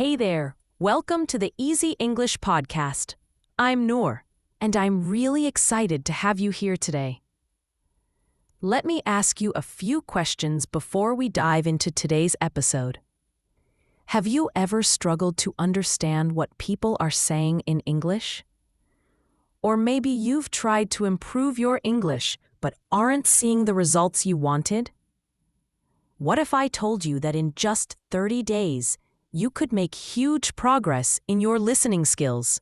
Hey there, welcome to the Easy English Podcast. I'm Noor, and I'm really excited to have you here today. Let me ask you a few questions before we dive into today's episode. Have you ever struggled to understand what people are saying in English? Or maybe you've tried to improve your English but aren't seeing the results you wanted? What if I told you that in just 30 days, you could make huge progress in your listening skills?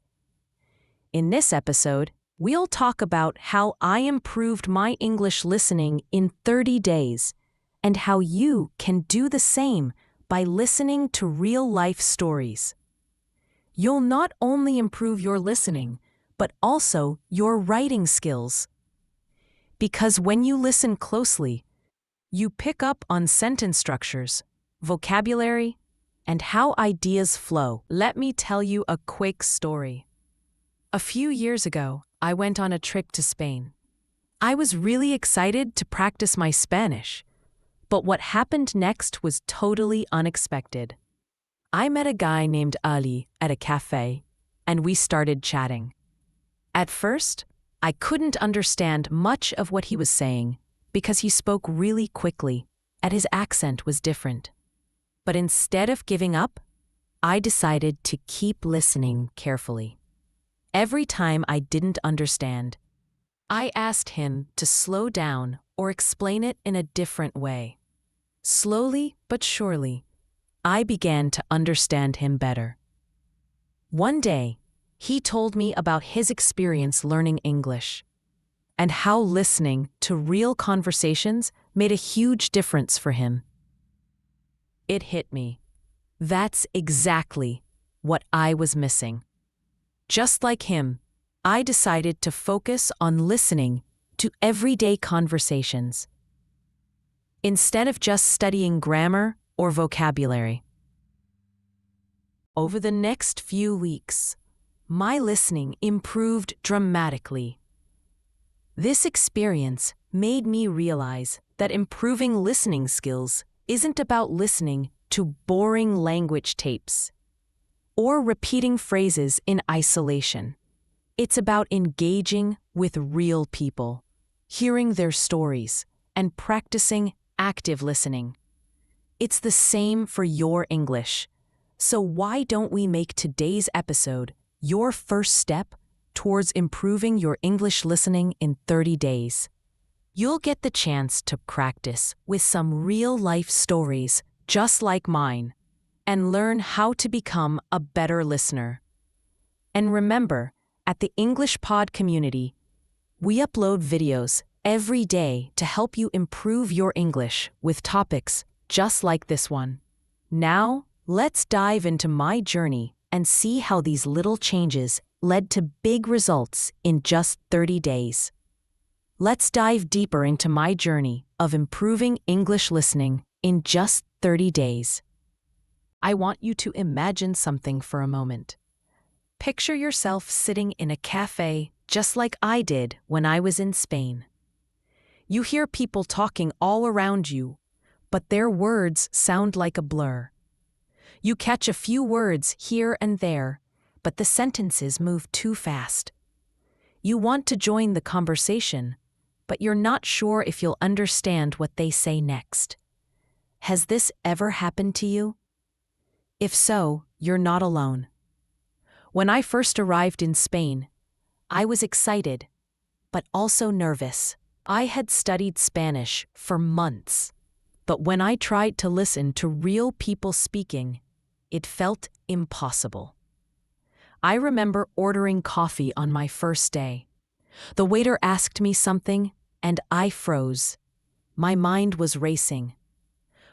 In this episode, we'll talk about how I improved my English listening in 30 days and how you can do the same by listening to real-life stories. You'll not only improve your listening, but also your writing skills. Because when you listen closely, you pick up on sentence structures, vocabulary, and how ideas flow. Let me tell you a quick story. A few years ago, I went on a trip to Spain. I was really excited to practice my Spanish, but what happened next was totally unexpected. I met a guy named Ali at a cafe, and we started chatting. At first, I couldn't understand much of what he was saying because he spoke really quickly, and his accent was different. But instead of giving up, I decided to keep listening carefully. Every time I didn't understand, I asked him to slow down or explain it in a different way. Slowly but surely, I began to understand him better. One day, he told me about his experience learning English and how listening to real conversations made a huge difference for him. It hit me. That's exactly what I was missing. Just like him, I decided to focus on listening to everyday conversations, instead of just studying grammar or vocabulary. Over the next few weeks, my listening improved dramatically. This experience made me realize that improving listening skills isn't about listening to boring language tapes or repeating phrases in isolation. It's about engaging with real people, hearing their stories, and practicing active listening. It's the same for your English. So why don't we make today's episode your first step towards improving your English listening in 30 days? You'll get the chance to practice with some real-life stories just like mine and learn how to become a better listener. And remember, at the English Pod community, we upload videos every day to help you improve your English with topics just like this one. Now, let's dive into my journey and see how these little changes led to big results in just 30 days. Let's dive deeper into my journey of improving English listening in just 30 days. I want you to imagine something for a moment. Picture yourself sitting in a cafe just like I did when I was in Spain. You hear people talking all around you, but their words sound like a blur. You catch a few words here and there, but the sentences move too fast. You want to join the conversation, but you're not sure if you'll understand what they say next. Has this ever happened to you? If so, you're not alone. When I first arrived in Spain, I was excited, but also nervous. I had studied Spanish for months, but when I tried to listen to real people speaking, it felt impossible. I remember ordering coffee on my first day. The waiter asked me something, and I froze. My mind was racing.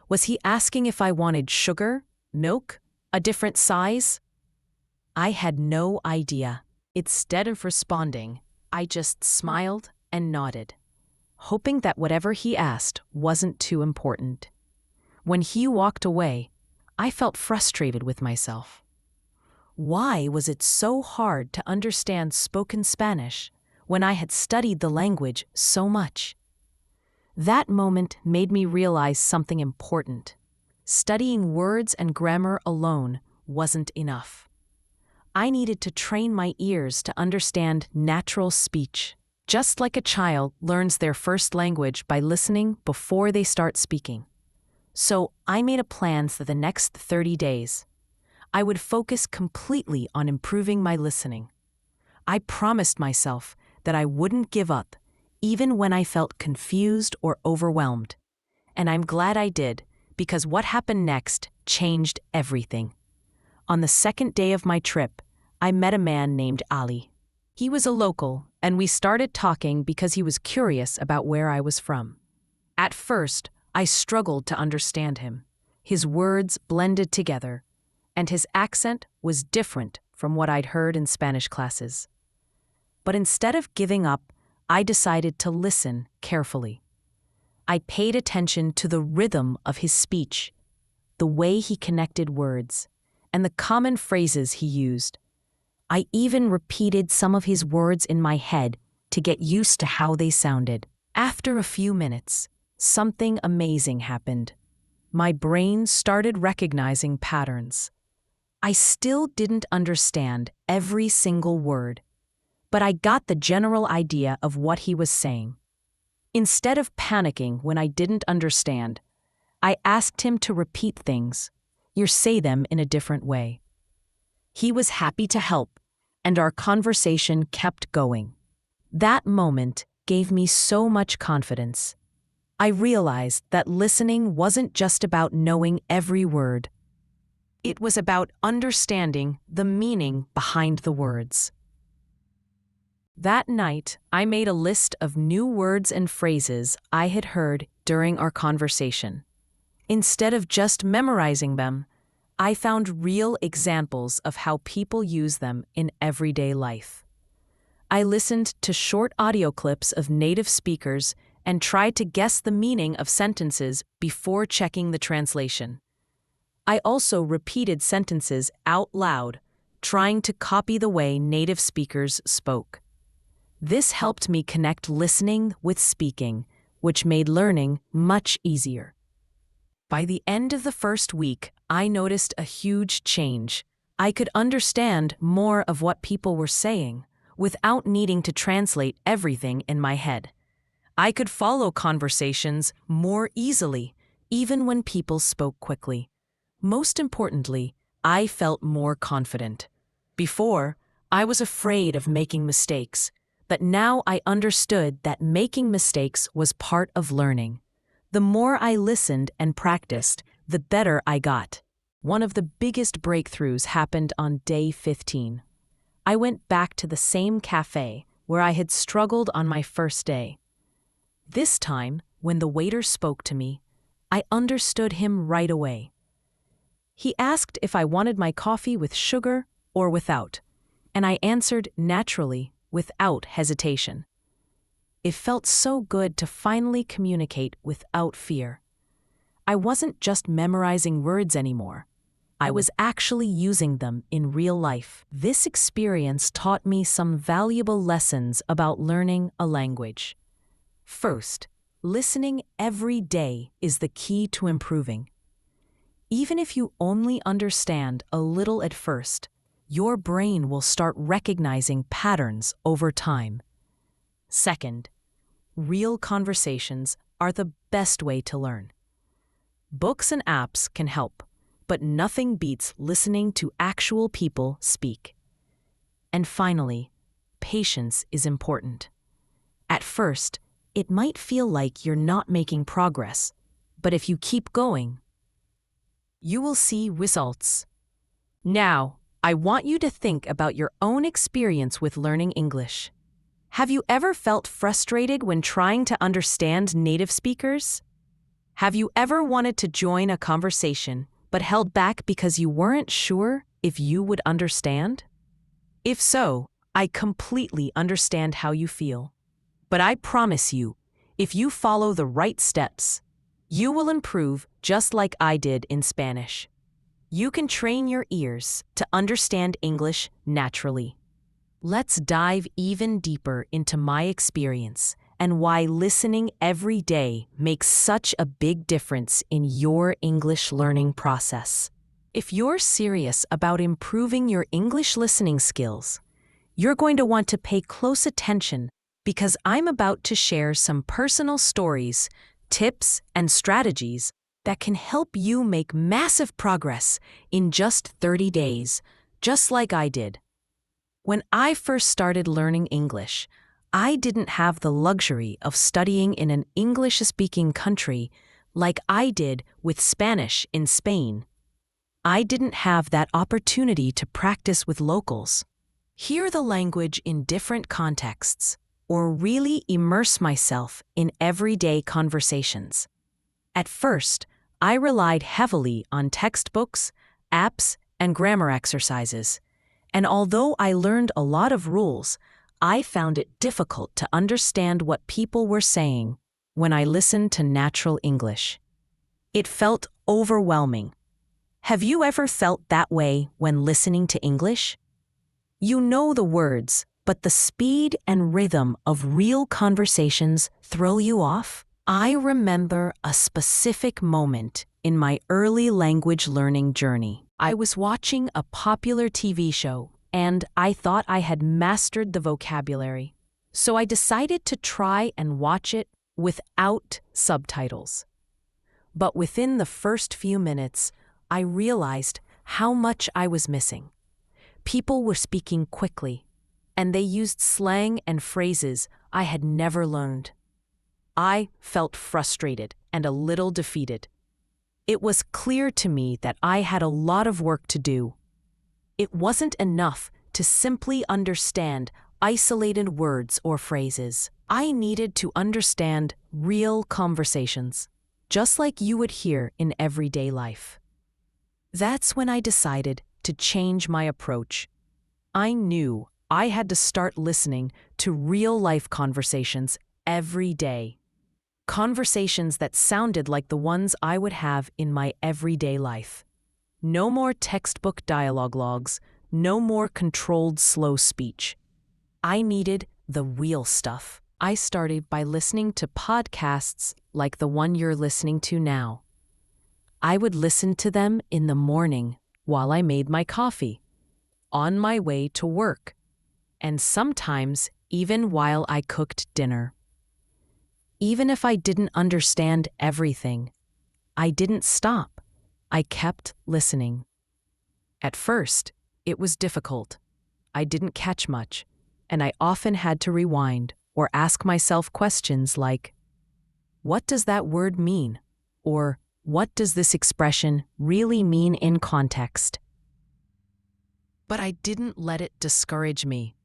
Was he asking if I wanted sugar, milk, a different size? I had no idea. Instead of responding, I just smiled and nodded, hoping that whatever he asked wasn't too important. When he walked away, I felt frustrated with myself. Why was it so hard to understand spoken Spanish when I had studied the language so much? That moment made me realize something important. Studying words and grammar alone wasn't enough. I needed to train my ears to understand natural speech, just like a child learns their first language by listening before they start speaking. So I made a plan for the next 30 days. I would focus completely on improving my listening. I promised myself that I wouldn't give up, even when I felt confused or overwhelmed. And I'm glad I did, because what happened next changed everything. On the second day of my trip, I met a man named Ali. He was a local, and we started talking because he was curious about where I was from. At first, I struggled to understand him. His words blended together, and his accent was different from what I'd heard in Spanish classes. But instead of giving up, I decided to listen carefully. I paid attention to the rhythm of his speech, the way he connected words, and the common phrases he used. I even repeated some of his words in my head to get used to how they sounded. After a few minutes, something amazing happened. My brain started recognizing patterns. I still didn't understand every single word, but I got the general idea of what he was saying. Instead of panicking when I didn't understand, I asked him to repeat things, or say them in a different way. He was happy to help, and our conversation kept going. That moment gave me so much confidence. I realized that listening wasn't just about knowing every word. It was about understanding the meaning behind the words. That night, I made a list of new words and phrases I had heard during our conversation. Instead of just memorizing them, I found real examples of how people use them in everyday life. I listened to short audio clips of native speakers and tried to guess the meaning of sentences before checking the translation. I also repeated sentences out loud, trying to copy the way native speakers spoke. This helped me connect listening with speaking, which made learning much easier. By the end of the first week, I noticed a huge change. I could understand more of what people were saying without needing to translate everything in my head. I could follow conversations more easily, even when people spoke quickly. Most importantly, I felt more confident. Before, I was afraid of making mistakes, but now I understood that making mistakes was part of learning. The more I listened and practiced, the better I got. One of the biggest breakthroughs happened on day 15. I went back to the same cafe where I had struggled on my first day. This time, when the waiter spoke to me, I understood him right away. He asked if I wanted my coffee with sugar or without, and I answered naturally, without hesitation. It felt so good to finally communicate without fear. I wasn't just memorizing words anymore. I was actually using them in real life. This experience taught me some valuable lessons about learning a language. First, listening every day is the key to improving. Even if you only understand a little at first, your brain will start recognizing patterns over time. Second, real conversations are the best way to learn. Books and apps can help, but nothing beats listening to actual people speak. And finally, patience is important. At first, it might feel like you're not making progress, but if you keep going, you will see results. Now, I want you to think about your own experience with learning English. Have you ever felt frustrated when trying to understand native speakers? Have you ever wanted to join a conversation but held back because you weren't sure if you would understand? If so, I completely understand how you feel. But I promise you, if you follow the right steps, you will improve just like I did in Spanish. You can train your ears to understand English naturally. Let's dive even deeper into my experience and why listening every day makes such a big difference in your English learning process. If you're serious about improving your English listening skills, you're going to want to pay close attention because I'm about to share some personal stories, tips, and strategies that can help you make massive progress in just 30 days, just like I did. When I first started learning English, I didn't have the luxury of studying in an English-speaking country like I did with Spanish in Spain. I didn't have that opportunity to practice with locals, hear the language in different contexts, or really immerse myself in everyday conversations. At first, I relied heavily on textbooks, apps, and grammar exercises, and although I learned a lot of rules, I found it difficult to understand what people were saying when I listened to natural English. It felt overwhelming. Have you ever felt that way when listening to English? You know the words, but the speed and rhythm of real conversations throw you off? I remember a specific moment in my early language learning journey. I was watching a popular TV show, and I thought I had mastered the vocabulary. So I decided to try and watch it without subtitles. But within the first few minutes, I realized how much I was missing. People were speaking quickly, and they used slang and phrases I had never learned. I felt frustrated and a little defeated. It was clear to me that I had a lot of work to do. It wasn't enough to simply understand isolated words or phrases. I needed to understand real conversations, just like you would hear in everyday life. That's when I decided to change my approach. I knew I had to start listening to real-life conversations every day. Conversations that sounded like the ones I would have in my everyday life. No more textbook dialogue logs, no more controlled slow speech. I needed the real stuff. I started by listening to podcasts like the one you're listening to now. I would listen to them in the morning while I made my coffee, on my way to work, and sometimes even while I cooked dinner. Even if I didn't understand everything, I didn't stop. I kept listening. At first, it was difficult. I didn't catch much, and I often had to rewind or ask myself questions like, what does that word mean? Or, what does this expression really mean in context? But I didn't let it discourage me.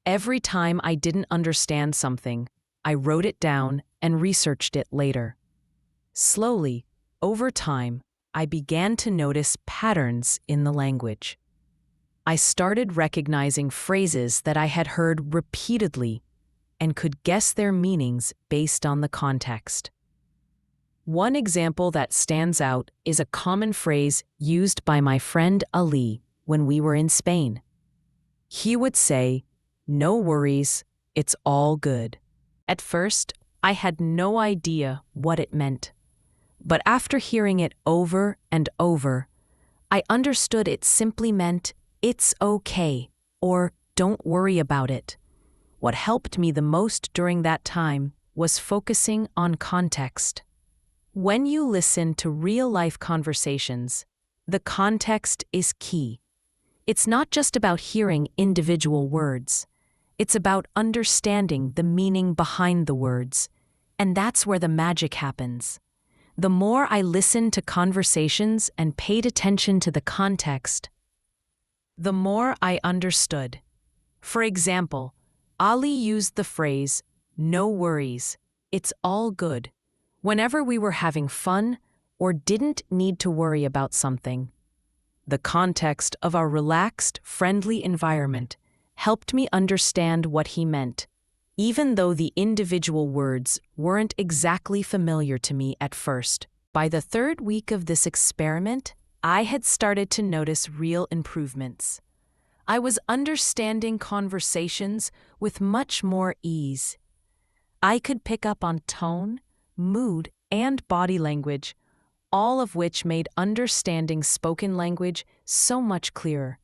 Every time I didn't understand something, I wrote it down and researched it later. Slowly, over time, I began to notice patterns in the language. I started recognizing phrases that I had heard repeatedly and could guess their meanings based on the context. One example that stands out is a common phrase used by my friend Ali when we were in Spain. He would say, "No worries, it's all good." At first, I had no idea what it meant. But after hearing it over and over, I understood it simply meant, it's okay, or don't worry about it. What helped me the most during that time was focusing on context. When you listen to real-life conversations, the context is key. It's not just about hearing individual words. It's about understanding the meaning behind the words. And that's where the magic happens. The more I listened to conversations and paid attention to the context, the more I understood. For example, Ali used the phrase, "No worries, it's all good," whenever we were having fun or didn't need to worry about something. The context of our relaxed, friendly environment helped me understand what he meant, even though the individual words weren't exactly familiar to me at first. By the third week of this experiment, I had started to notice real improvements. I was understanding conversations with much more ease. I could pick up on tone, mood, and body language, all of which made understanding spoken language so much clearer.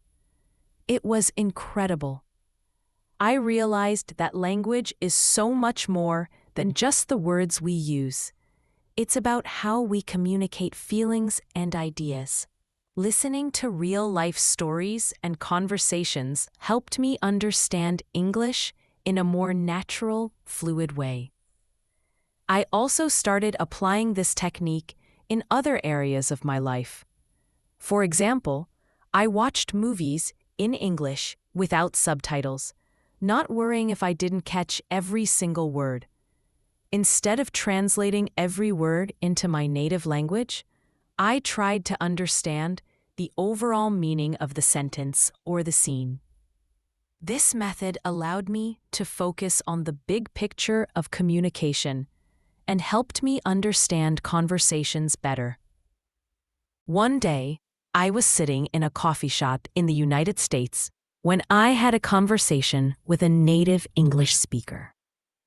It was incredible. I realized that language is so much more than just the words we use. It's about how we communicate feelings and ideas. Listening to real-life stories and conversations helped me understand English in a more natural, fluid way. I also started applying this technique in other areas of my life. For example, I watched movies in English without subtitles, not worrying if I didn't catch every single word. Instead of translating every word into my native language, I tried to understand the overall meaning of the sentence or the scene. This method allowed me to focus on the big picture of communication and helped me understand conversations better. One day, I was sitting in a coffee shop in the United States when I had a conversation with a native English speaker,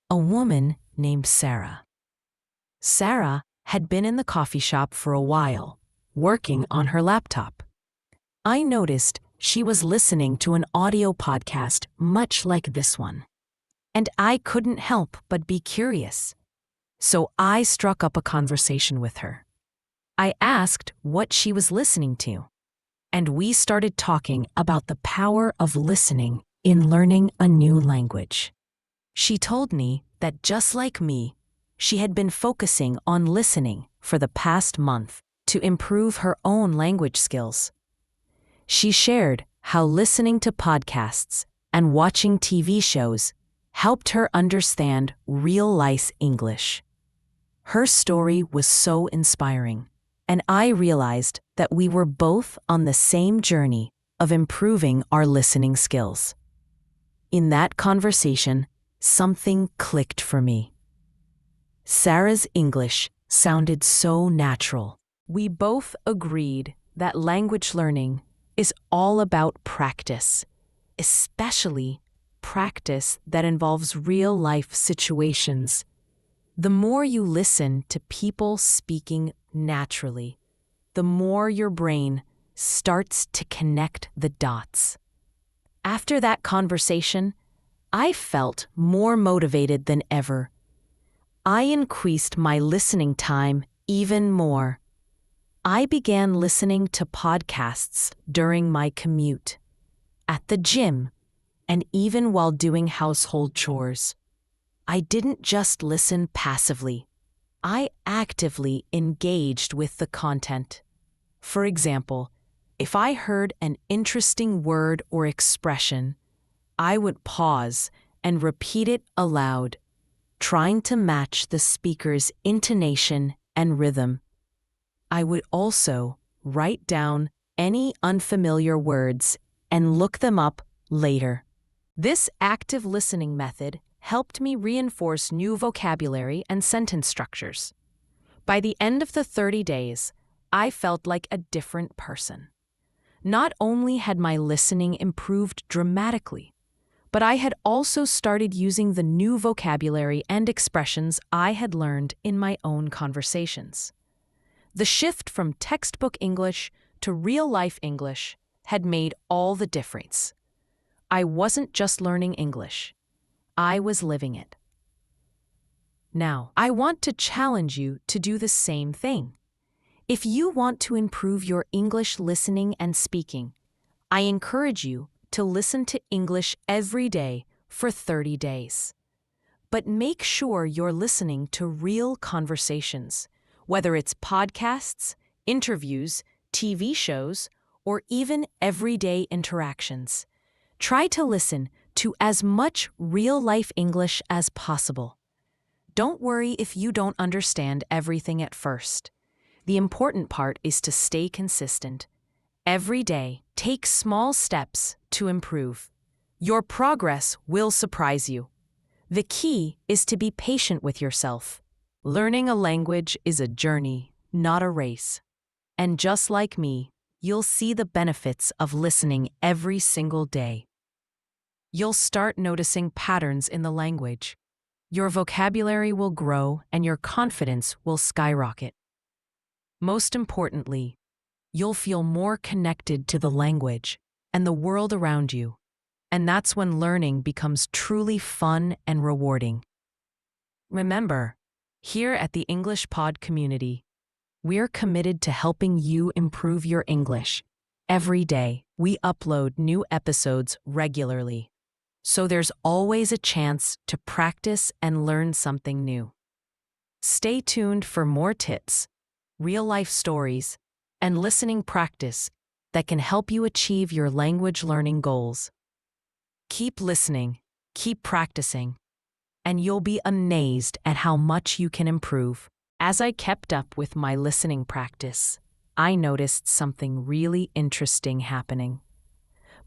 a woman named Sarah. Sarah had been in the coffee shop for a while, working on her laptop. I noticed she was listening to an audio podcast much like this one, and I couldn't help but be curious. So I struck up a conversation with her. I asked what she was listening to, and we started talking about the power of listening in learning a new language. She told me that just like me, she had been focusing on listening for the past month to improve her own language skills. She shared how listening to podcasts and watching TV shows helped her understand real-life English. Her story was so inspiring, and I realized that we were both on the same journey of improving our listening skills. In that conversation, something clicked for me. Sarah's English sounded so natural. We both agreed that language learning is all about practice, especially practice that involves real-life situations. The more you listen to people speaking naturally, the more your brain starts to connect the dots. After that conversation, I felt more motivated than ever. I increased my listening time even more. I began listening to podcasts during my commute, at the gym, and even while doing household chores. I didn't just listen passively. I actively engaged with the content. For example, if I heard an interesting word or expression, I would pause and repeat it aloud, trying to match the speaker's intonation and rhythm. I would also write down any unfamiliar words and look them up later. This active listening method helped me reinforce new vocabulary and sentence structures. By the end of the 30 days, I felt like a different person. Not only had my listening improved dramatically, but I had also started using the new vocabulary and expressions I had learned in my own conversations. The shift from textbook English to real-life English had made all the difference. I wasn't just learning English. I was living it. Now, I want to challenge you to do the same thing. If you want to improve your English listening and speaking, I encourage you to listen to English every day for 30 days. But make sure you're listening to real conversations, whether it's podcasts, interviews, TV shows, or even everyday interactions. Try to listen to as much real-life English as possible. Don't worry if you don't understand everything at first. The important part is to stay consistent. Every day, take small steps to improve. Your progress will surprise you. The key is to be patient with yourself. Learning a language is a journey, not a race. And just like me, you'll see the benefits of listening every single day. You'll start noticing patterns in the language. Your vocabulary will grow and your confidence will skyrocket. Most importantly, you'll feel more connected to the language and the world around you. And that's when learning becomes truly fun and rewarding. Remember, here at the English Pod community, we're committed to helping you improve your English. Every day, we upload new episodes regularly, so there's always a chance to practice and learn something new. Stay tuned for more tips, real-life stories, and listening practice that can help you achieve your language learning goals. Keep listening, keep practicing, and you'll be amazed at how much you can improve. As I kept up with my listening practice, I noticed something really interesting happening.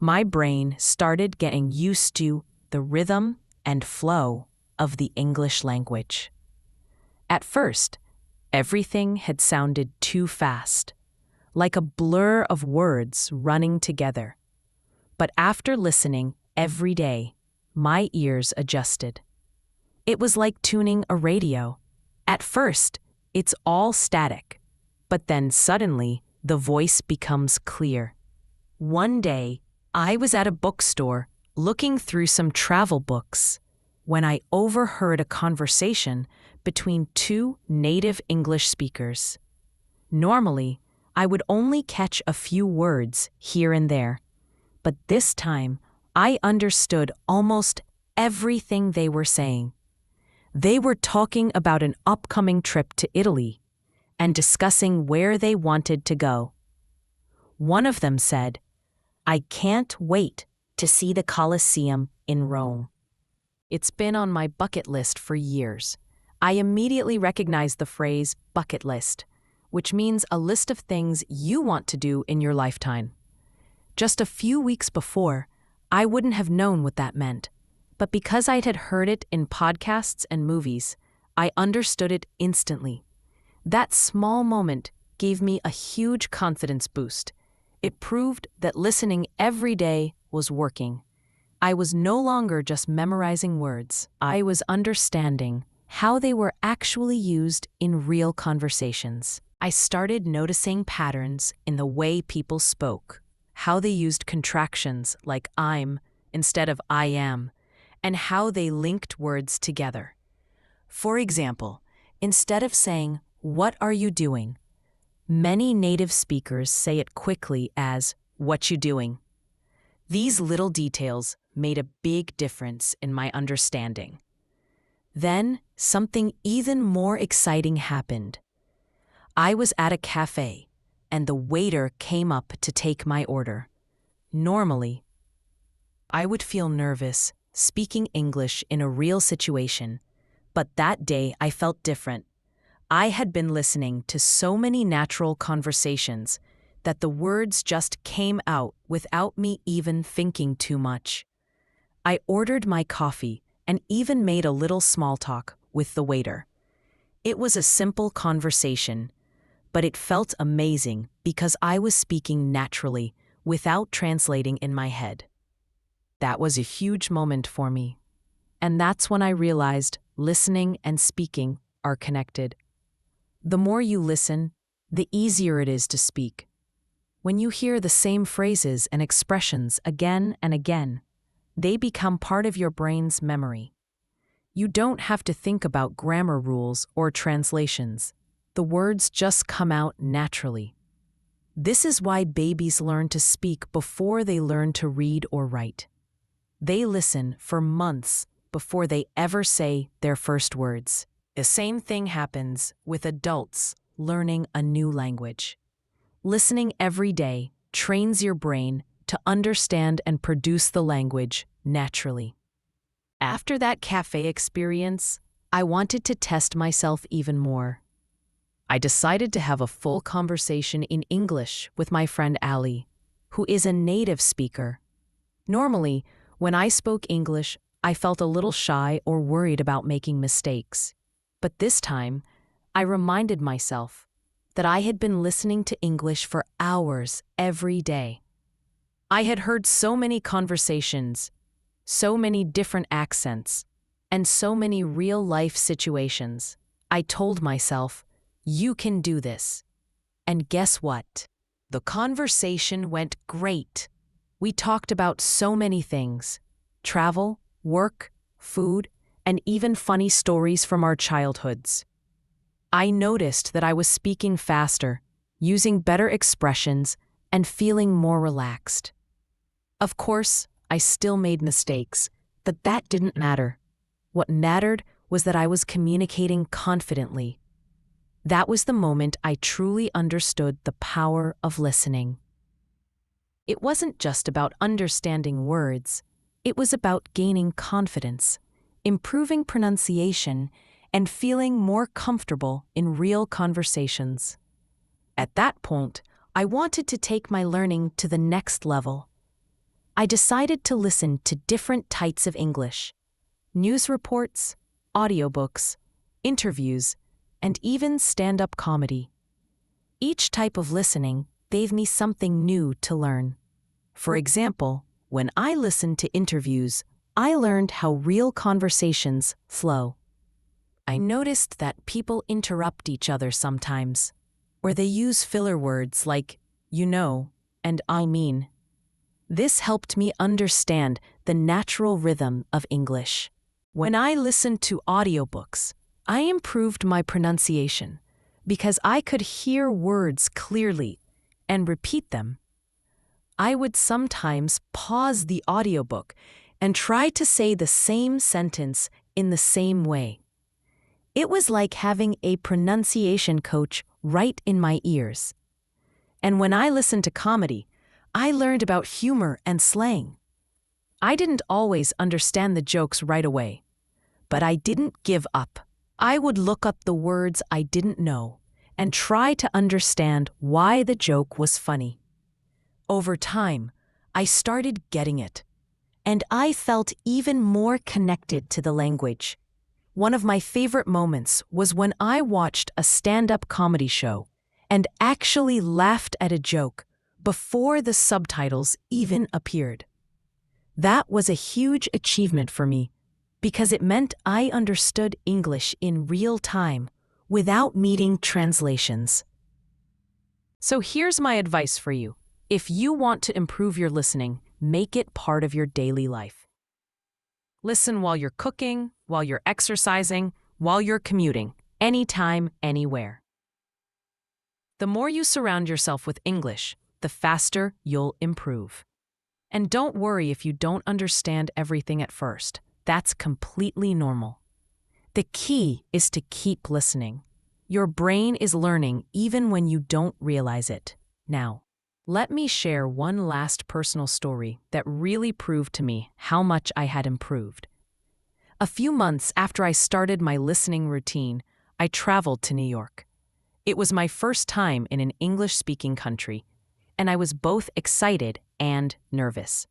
My brain started getting used to the rhythm and flow of the English language. At first, everything had sounded too fast, like a blur of words running together. But after listening every day, my ears adjusted. It was like tuning a radio. At first, it's all static, but then suddenly the voice becomes clear. One day, I was at a bookstore looking through some travel books when I overheard a conversation between two native English speakers. Normally, I would only catch a few words here and there, but this time I understood almost everything they were saying. They were talking about an upcoming trip to Italy and discussing where they wanted to go. One of them said, "I can't wait to see the Colosseum in Rome. It's been on my bucket list for years." I immediately recognized the phrase bucket list, which means a list of things you want to do in your lifetime. Just a few weeks before, I wouldn't have known what that meant, but because I had heard it in podcasts and movies, I understood it instantly. That small moment gave me a huge confidence boost. It proved that listening every day was working. I was no longer just memorizing words. I was understanding how they were actually used in real conversations. I started noticing patterns in the way people spoke, how they used contractions like I'm instead of I am, and how they linked words together. For example, instead of saying, "What are you doing?" many native speakers say it quickly as, "What you doing?" These little details made a big difference in my understanding. Then, something even more exciting happened. I was at a cafe, and the waiter came up to take my order. Normally, I would feel nervous speaking English in a real situation, but that day I felt different. I had been listening to so many natural conversations that the words just came out without me even thinking too much. I ordered my coffee and even made a little small talk with the waiter. It was a simple conversation, but it felt amazing because I was speaking naturally without translating in my head. That was a huge moment for me. And that's when I realized listening and speaking are connected. The more you listen, the easier it is to speak. When you hear the same phrases and expressions again and again, they become part of your brain's memory. You don't have to think about grammar rules or translations. The words just come out naturally. This is why babies learn to speak before they learn to read or write. They listen for months before they ever say their first words. The same thing happens with adults learning a new language. Listening every day trains your brain to understand and produce the language naturally. After that cafe experience, I wanted to test myself even more. I decided to have a full conversation in English with my friend Ali, who is a native speaker. Normally, when I spoke English, I felt a little shy or worried about making mistakes. But this time, I reminded myself that I had been listening to English for hours every day. I had heard so many conversations, so many different accents, and so many real-life situations. I told myself, "You can do this." And guess what? The conversation went great. We talked about so many things: travel, work, food, and even funny stories from our childhoods. I noticed that I was speaking faster, using better expressions, and feeling more relaxed. Of course, I still made mistakes, but that didn't matter. What mattered was that I was communicating confidently. That was the moment I truly understood the power of listening. It wasn't just about understanding words. It was about gaining confidence, improving pronunciation, and feeling more comfortable in real conversations. At that point, I wanted to take my learning to the next level. I decided to listen to different types of English: news reports, audiobooks, interviews, and even stand-up comedy. Each type of listening gave me something new to learn. For example, when I listened to interviews, I learned how real conversations flow. I noticed that people interrupt each other sometimes, or they use filler words like "you know" and "I mean." This helped me understand the natural rhythm of English. When I listened to audiobooks, I improved my pronunciation because I could hear words clearly and repeat them. I would sometimes pause the audiobook and try to say the same sentence in the same way. It was like having a pronunciation coach right in my ears. And when I listened to comedy, I learned about humor and slang. I didn't always understand the jokes right away, but I didn't give up. I would look up the words I didn't know and try to understand why the joke was funny. Over time, I started getting it, and I felt even more connected to the language. One of my favorite moments was when I watched a stand-up comedy show and actually laughed at a joke before the subtitles even appeared. That was a huge achievement for me because it meant I understood English in real time without needing translations. So here's my advice for you. If you want to improve your listening, make it part of your daily life. Listen while you're cooking, while you're exercising, while you're commuting, anytime, anywhere. The more you surround yourself with English, the faster you'll improve. And don't worry if you don't understand everything at first. That's completely normal. The key is to keep listening. Your brain is learning even when you don't realize it. Now, let me share one last personal story that really proved to me how much I had improved. A few months after I started my listening routine, I traveled to New York. It was my first time in an English-speaking country, and I was both excited and nervous.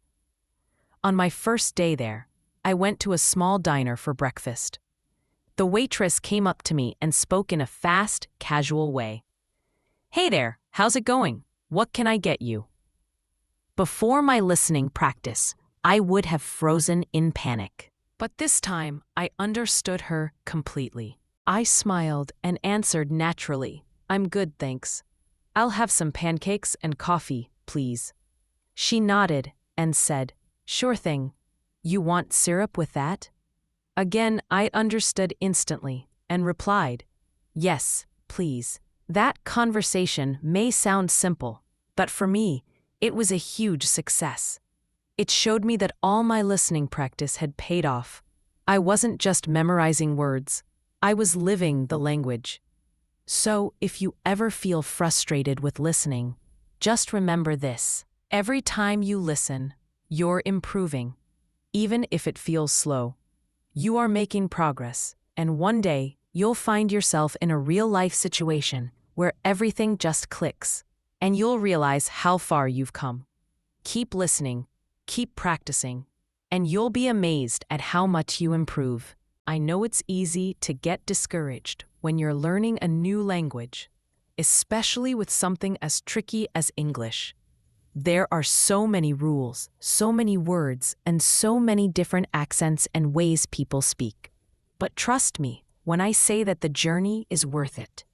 On my first day there, I went to a small diner for breakfast. The waitress came up to me and spoke in a fast, casual way. "Hey there, how's it going? What can I get you?" Before my listening practice, I would have frozen in panic. But this time, I understood her completely. I smiled and answered naturally, "I'm good, thanks. I'll have some pancakes and coffee, please." She nodded and said, "Sure thing. You want syrup with that?" Again, I understood instantly and replied, "Yes, please." That conversation may sound simple, but for me, it was a huge success. It showed me that all my listening practice had paid off. I wasn't just memorizing words, I was living the language. So, if you ever feel frustrated with listening, just remember this. Every time you listen, you're improving, even if it feels slow. You are making progress, and one day, you'll find yourself in a real-life situation where everything just clicks, and you'll realize how far you've come. Keep listening, keep practicing, and you'll be amazed at how much you improve. I know it's easy to get discouraged when you're learning a new language, especially with something as tricky as English. There are so many rules, so many words, and so many different accents and ways people speak. But trust me when I say that the journey is worth it.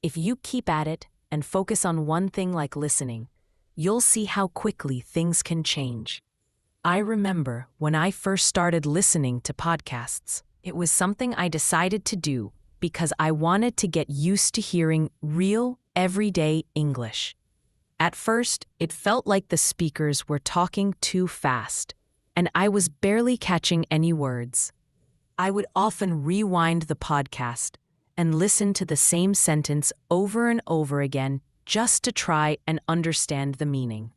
If you keep at it and focus on one thing like listening, you'll see how quickly things can change. I remember when I first started listening to podcasts, it was something I decided to do because I wanted to get used to hearing real, everyday English. At first, it felt like the speakers were talking too fast, and I was barely catching any words. I would often rewind the podcast and listen to the same sentence over and over again just to try and understand the meaning.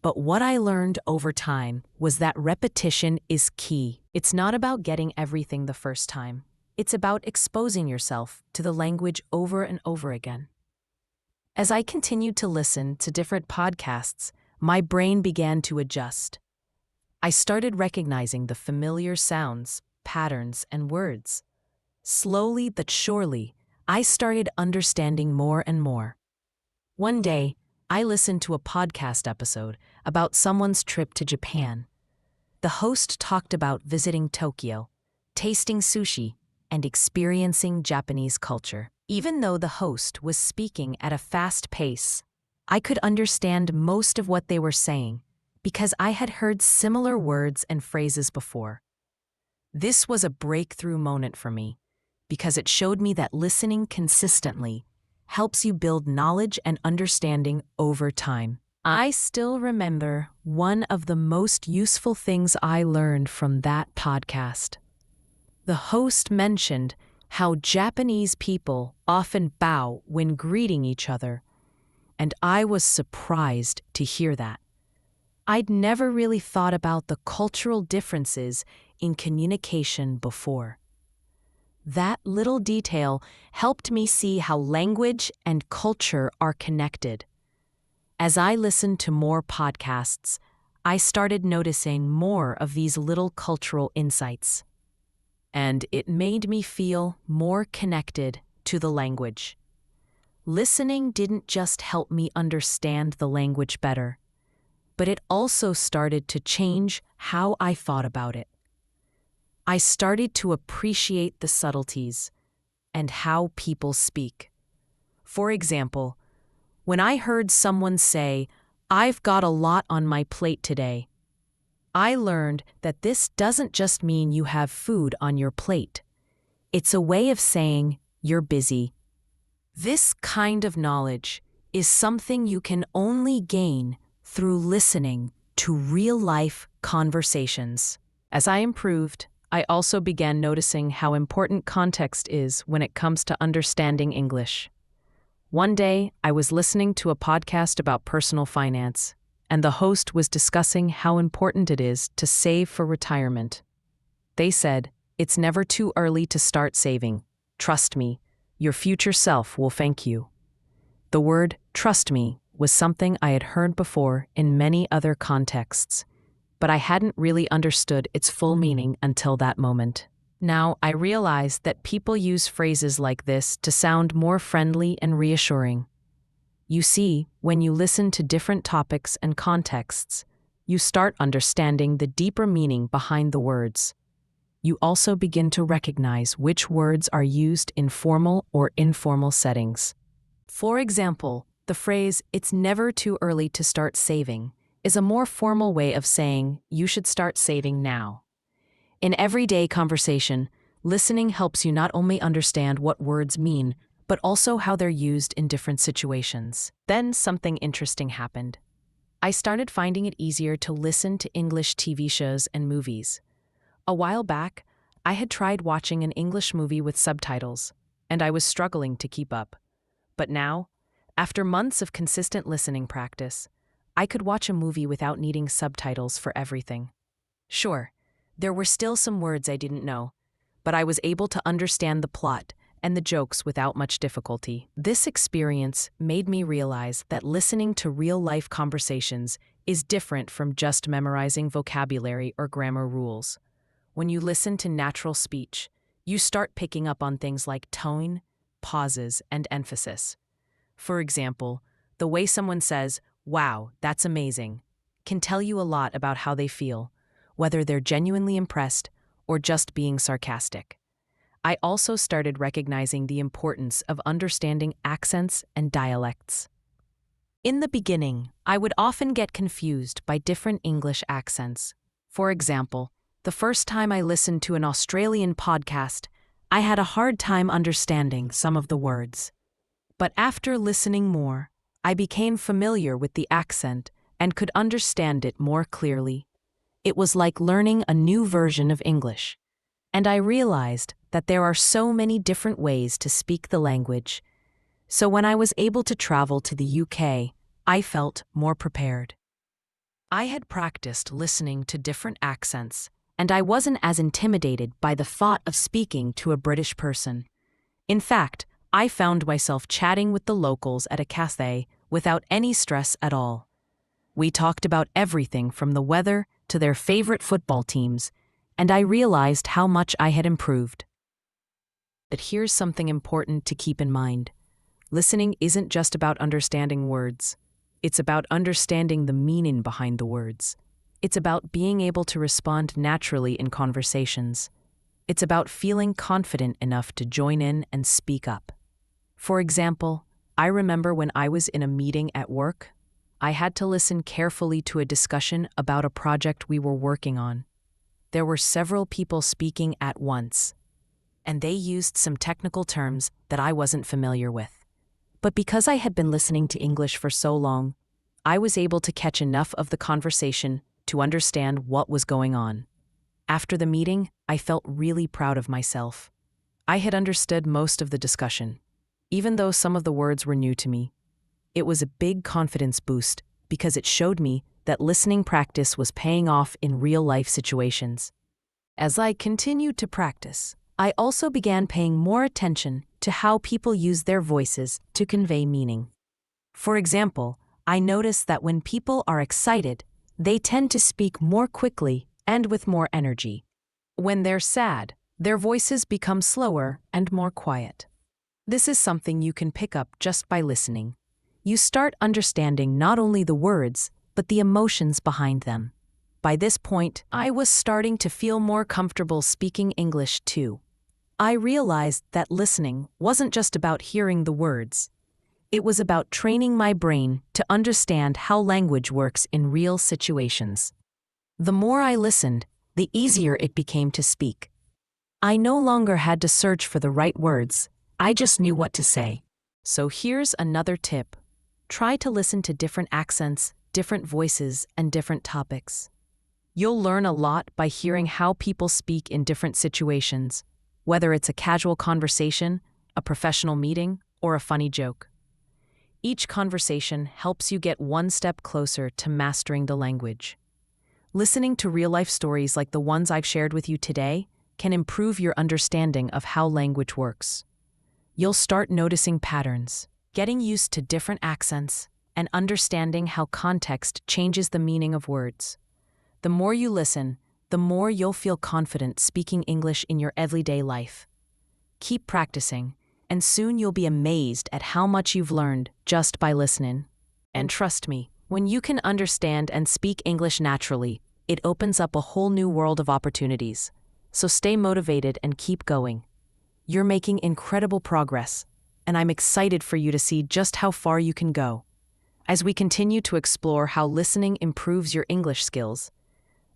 But what I learned over time was that repetition is key. It's not about getting everything the first time. It's about exposing yourself to the language over and over again. As I continued to listen to different podcasts, my brain began to adjust. I started recognizing the familiar sounds, patterns, and words. Slowly but surely, I started understanding more and more. One day, I listened to a podcast episode about someone's trip to Japan. The host talked about visiting Tokyo, tasting sushi, and experiencing Japanese culture. Even though the host was speaking at a fast pace, I could understand most of what they were saying because I had heard similar words and phrases before. This was a breakthrough moment for me because it showed me that listening consistently helps you build knowledge and understanding over time. I still remember one of the most useful things I learned from that podcast. The host mentioned how Japanese people often bow when greeting each other, and I was surprised to hear that. I'd never really thought about the cultural differences in communication before. That little detail helped me see how language and culture are connected. As I listened to more podcasts, I started noticing more of these little cultural insights. And it made me feel more connected to the language. Listening didn't just help me understand the language better, but it also started to change how I thought about it. I started to appreciate the subtleties and how people speak. For example, when I heard someone say, "I've got a lot on my plate today," I learned that this doesn't just mean you have food on your plate. It's a way of saying you're busy. This kind of knowledge is something you can only gain through listening to real-life conversations. As I improved, I also began noticing how important context is when it comes to understanding English. One day, I was listening to a podcast about personal finance, and the host was discussing how important it is to save for retirement. They said, "It's never too early to start saving. Trust me, your future self will thank you." The word "trust me" was something I had heard before in many other contexts, but I hadn't really understood its full meaning until that moment. Now I realize that people use phrases like this to sound more friendly and reassuring. You see, when you listen to different topics and contexts, you start understanding the deeper meaning behind the words. You also begin to recognize which words are used in formal or informal settings. For example, the phrase, "It's never too early to start saving," is a more formal way of saying, "You should start saving now." In everyday conversation, listening helps you not only understand what words mean, but also how they're used in different situations. Then something interesting happened. I started finding it easier to listen to English TV shows and movies. A while back, I had tried watching an English movie with subtitles, and I was struggling to keep up. But now, after months of consistent listening practice, I could watch a movie without needing subtitles for everything. Sure, there were still some words I didn't know, but I was able to understand the plot and the jokes without much difficulty. This experience made me realize that listening to real-life conversations is different from just memorizing vocabulary or grammar rules. When you listen to natural speech, you start picking up on things like tone, pauses, and emphasis. For example, the way someone says, "Wow, that's amazing," can tell you a lot about how they feel, whether they're genuinely impressed or just being sarcastic. I also started recognizing the importance of understanding accents and dialects. In the beginning, I would often get confused by different English accents. For example, the first time I listened to an Australian podcast, I had a hard time understanding some of the words. But after listening more, I became familiar with the accent and could understand it more clearly. It was like learning a new version of English. And I realized that there are so many different ways to speak the language. So when I was able to travel to the UK, I felt more prepared. I had practiced listening to different accents, and I wasn't as intimidated by the thought of speaking to a British person. In fact, I found myself chatting with the locals at a cafe without any stress at all. We talked about everything from the weather to their favorite football teams, and I realized how much I had improved. But here's something important to keep in mind. Listening isn't just about understanding words. It's about understanding the meaning behind the words. It's about being able to respond naturally in conversations. It's about feeling confident enough to join in and speak up. For example, I remember when I was in a meeting at work, I had to listen carefully to a discussion about a project we were working on. There were several people speaking at once, and they used some technical terms that I wasn't familiar with. But because I had been listening to English for so long, I was able to catch enough of the conversation to understand what was going on. After the meeting, I felt really proud of myself. I had understood most of the discussion, even though some of the words were new to me. It was a big confidence boost because it showed me that listening practice was paying off in real-life situations. As I continued to practice, I also began paying more attention to how people use their voices to convey meaning. For example, I noticed that when people are excited, they tend to speak more quickly and with more energy. When they're sad, their voices become slower and more quiet. This is something you can pick up just by listening. You start understanding not only the words, but the emotions behind them. By this point, I was starting to feel more comfortable speaking English too. I realized that listening wasn't just about hearing the words. It was about training my brain to understand how language works in real situations. The more I listened, the easier it became to speak. I no longer had to search for the right words. I just knew what to say. So here's another tip. Try to listen to different accents, different voices, and different topics. You'll learn a lot by hearing how people speak in different situations, whether it's a casual conversation, a professional meeting, or a funny joke. Each conversation helps you get one step closer to mastering the language. Listening to real-life stories like the ones I've shared with you today can improve your understanding of how language works. You'll start noticing patterns, getting used to different accents, and understanding how context changes the meaning of words. The more you listen, the more you'll feel confident speaking English in your everyday life. Keep practicing, and soon you'll be amazed at how much you've learned just by listening. And trust me, when you can understand and speak English naturally, it opens up a whole new world of opportunities. So stay motivated and keep going. You're making incredible progress, and I'm excited for you to see just how far you can go. As we continue to explore how listening improves your English skills,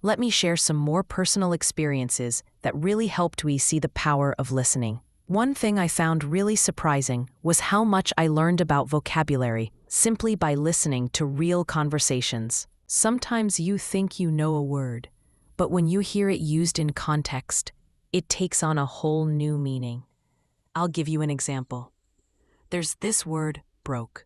let me share some more personal experiences that really helped me see the power of listening. One thing I found really surprising was how much I learned about vocabulary simply by listening to real conversations. Sometimes you think you know a word, but when you hear it used in context, it takes on a whole new meaning. I'll give you an example. There's this word, broke.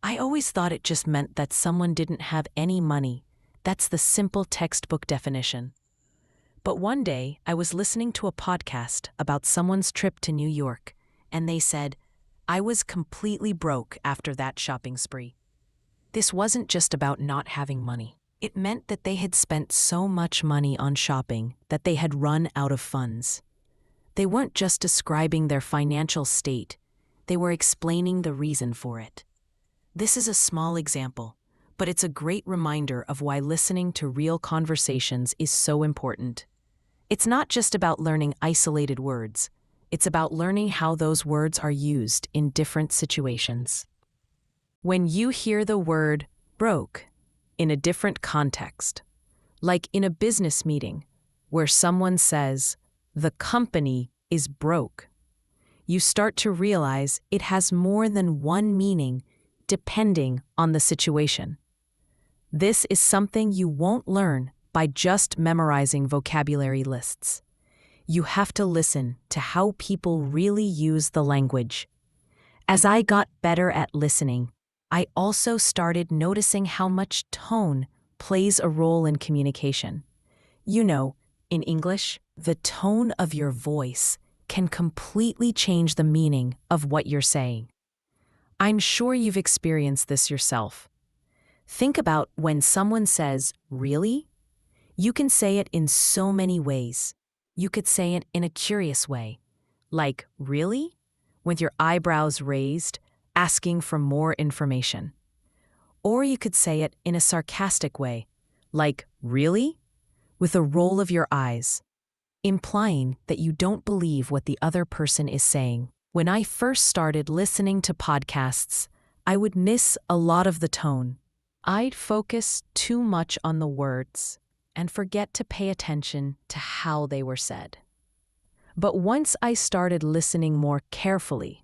I always thought it just meant that someone didn't have any money. That's the simple textbook definition. But one day, I was listening to a podcast about someone's trip to New York, and they said, "I was completely broke after that shopping spree." This wasn't just about not having money. It meant that they had spent so much money on shopping that they had run out of funds. They weren't just describing their financial state, they were explaining the reason for it. This is a small example, but it's a great reminder of why listening to real conversations is so important. It's not just about learning isolated words, it's about learning how those words are used in different situations. When you hear the word broke in a different context, like in a business meeting where someone says, "The company is broke," you start to realize it has more than one meaning depending on the situation. This is something you won't learn by just memorizing vocabulary lists. You have to listen to how people really use the language. As I got better at listening, I also started noticing how much tone plays a role in communication. You know, in English, the tone of your voice can completely change the meaning of what you're saying. I'm sure you've experienced this yourself. Think about when someone says, "Really?" You can say it in so many ways. You could say it in a curious way, like, "Really?" with your eyebrows raised, asking for more information. Or you could say it in a sarcastic way, like, "Really?" with a roll of your eyes, implying that you don't believe what the other person is saying. When I first started listening to podcasts, I would miss a lot of the tone. I'd focus too much on the words and forget to pay attention to how they were said. But once I started listening more carefully,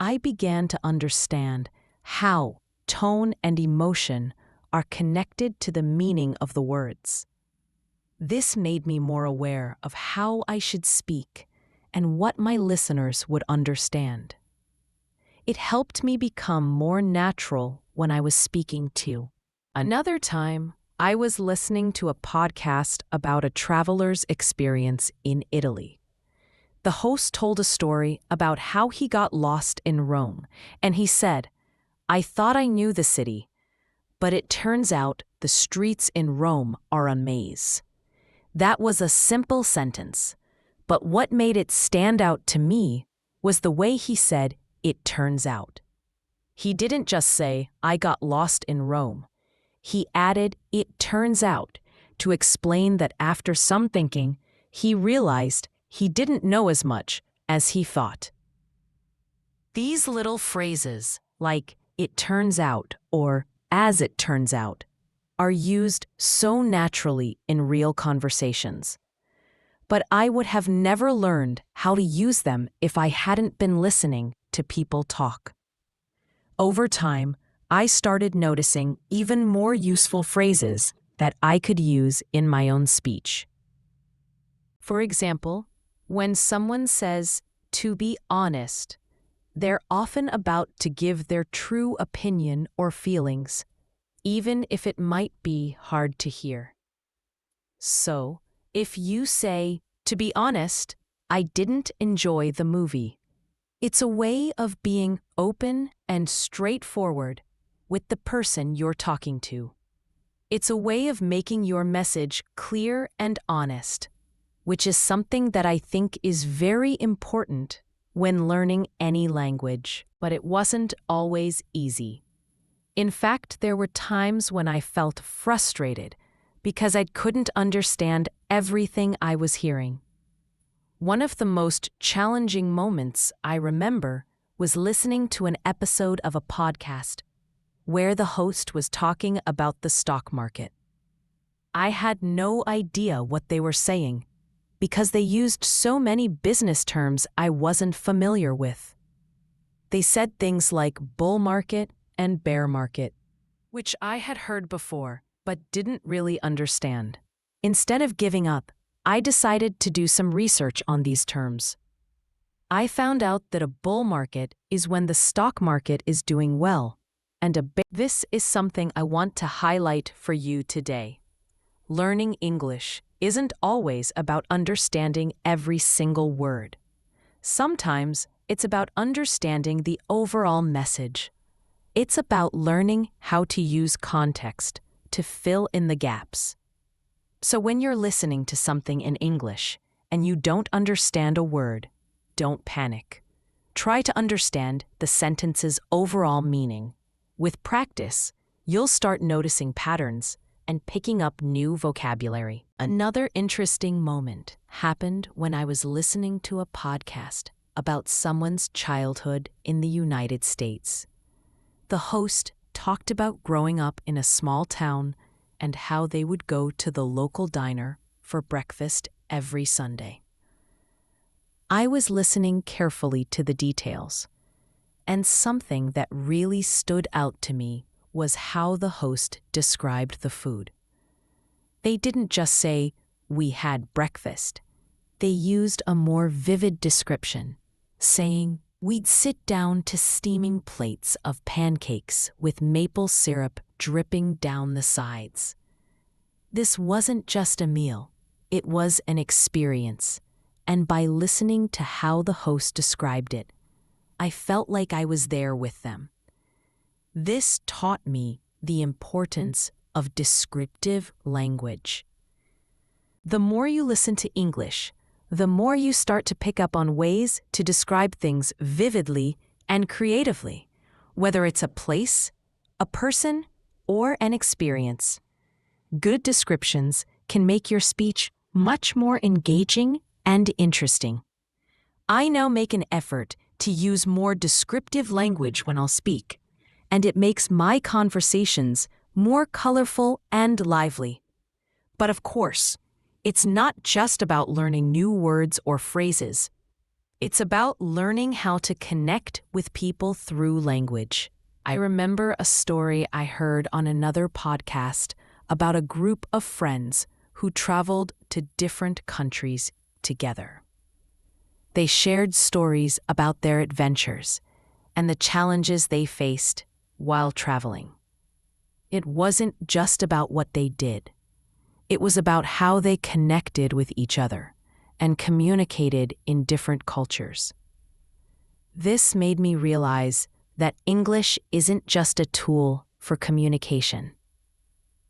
I began to understand how tone and emotion are connected to the meaning of the words. This made me more aware of how I should speak and what my listeners would understand. It helped me become more natural when I was speaking too. Another time, I was listening to a podcast about a traveler's experience in Italy. The host told a story about how he got lost in Rome, and he said, "I thought I knew the city, but it turns out the streets in Rome are a maze." That was a simple sentence, but what made it stand out to me was the way he said, "It turns out." He didn't just say, "I got lost in Rome." He added, "It turns out," to explain that after some thinking, he realized he didn't know as much as he thought. These little phrases, like "it turns out" or "as it turns out," are used so naturally in real conversations. But I would have never learned how to use them if I hadn't been listening to people talk. Over time, I started noticing even more useful phrases that I could use in my own speech. For example, when someone says, "to be honest," they're often about to give their true opinion or feelings, even if it might be hard to hear. So, if you say, "To be honest, I didn't enjoy the movie," it's a way of being open and straightforward with the person you're talking to. It's a way of making your message clear and honest, which is something that I think is very important when learning any language, but it wasn't always easy. In fact, there were times when I felt frustrated because I couldn't understand everything I was hearing. One of the most challenging moments I remember was listening to an episode of a podcast where the host was talking about the stock market. I had no idea what they were saying because they used so many business terms I wasn't familiar with. They said things like bull market and bear market, which I had heard before but didn't really understand. Instead of giving up, I decided to do some research on these terms. I found out that a bull market is when the stock market is doing well, and this is something I want to highlight for you today. Learning English isn't always about understanding every single word. Sometimes it's about understanding the overall message. It's about learning how to use context to fill in the gaps. So when you're listening to something in English and you don't understand a word, don't panic. Try to understand the sentence's overall meaning. With practice, you'll start noticing patterns and picking up new vocabulary. Another interesting moment happened when I was listening to a podcast about someone's childhood in the United States. The host talked about growing up in a small town and how they would go to the local diner for breakfast every Sunday. I was listening carefully to the details, and something that really stood out to me was how the host described the food. They didn't just say, "We had breakfast." They used a more vivid description, saying, "We'd sit down to steaming plates of pancakes with maple syrup dripping down the sides." This wasn't just a meal, it was an experience, and by listening to how the host described it, I felt like I was there with them. This taught me the importance of descriptive language. The more you listen to English, the more you start to pick up on ways to describe things vividly and creatively, whether it's a place, a person, or an experience. Good descriptions can make your speech much more engaging and interesting. I now make an effort to use more descriptive language when I'll speak, and it makes my conversations more colorful and lively. But of course, it's not just about learning new words or phrases. It's about learning how to connect with people through language. I remember a story I heard on another podcast about a group of friends who traveled to different countries together. They shared stories about their adventures and the challenges they faced while traveling. It wasn't just about what they did. It was about how they connected with each other and communicated in different cultures. This made me realize that English isn't just a tool for communication.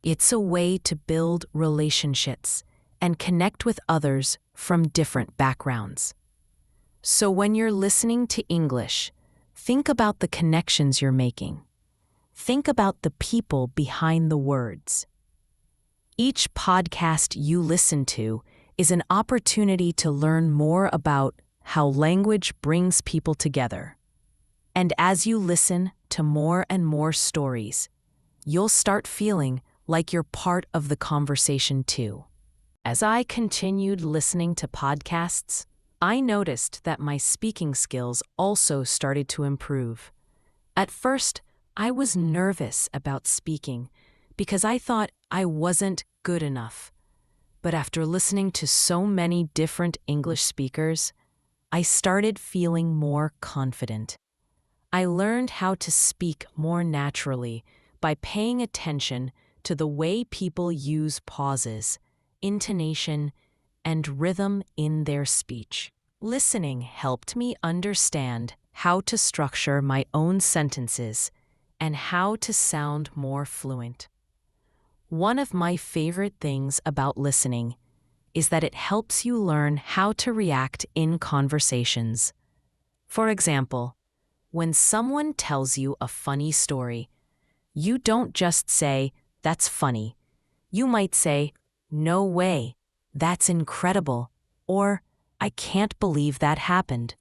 It's a way to build relationships and connect with others from different backgrounds. So when you're listening to English, think about the connections you're making. Think about the people behind the words. Each podcast you listen to is an opportunity to learn more about how language brings people together. And as you listen to more and more stories, you'll start feeling like you're part of the conversation too. As I continued listening to podcasts, I noticed that my speaking skills also started to improve. At first, I was nervous about speaking because I thought I wasn't good enough. But after listening to so many different English speakers, I started feeling more confident. I learned how to speak more naturally by paying attention to the way people use pauses, intonation, and rhythm in their speech. Listening helped me understand how to structure my own sentences and how to sound more fluent. One of my favorite things about listening is that it helps you learn how to react in conversations. For example, when someone tells you a funny story, you don't just say, "That's funny." You might say, "No way, that's incredible," or "I can't believe that happened."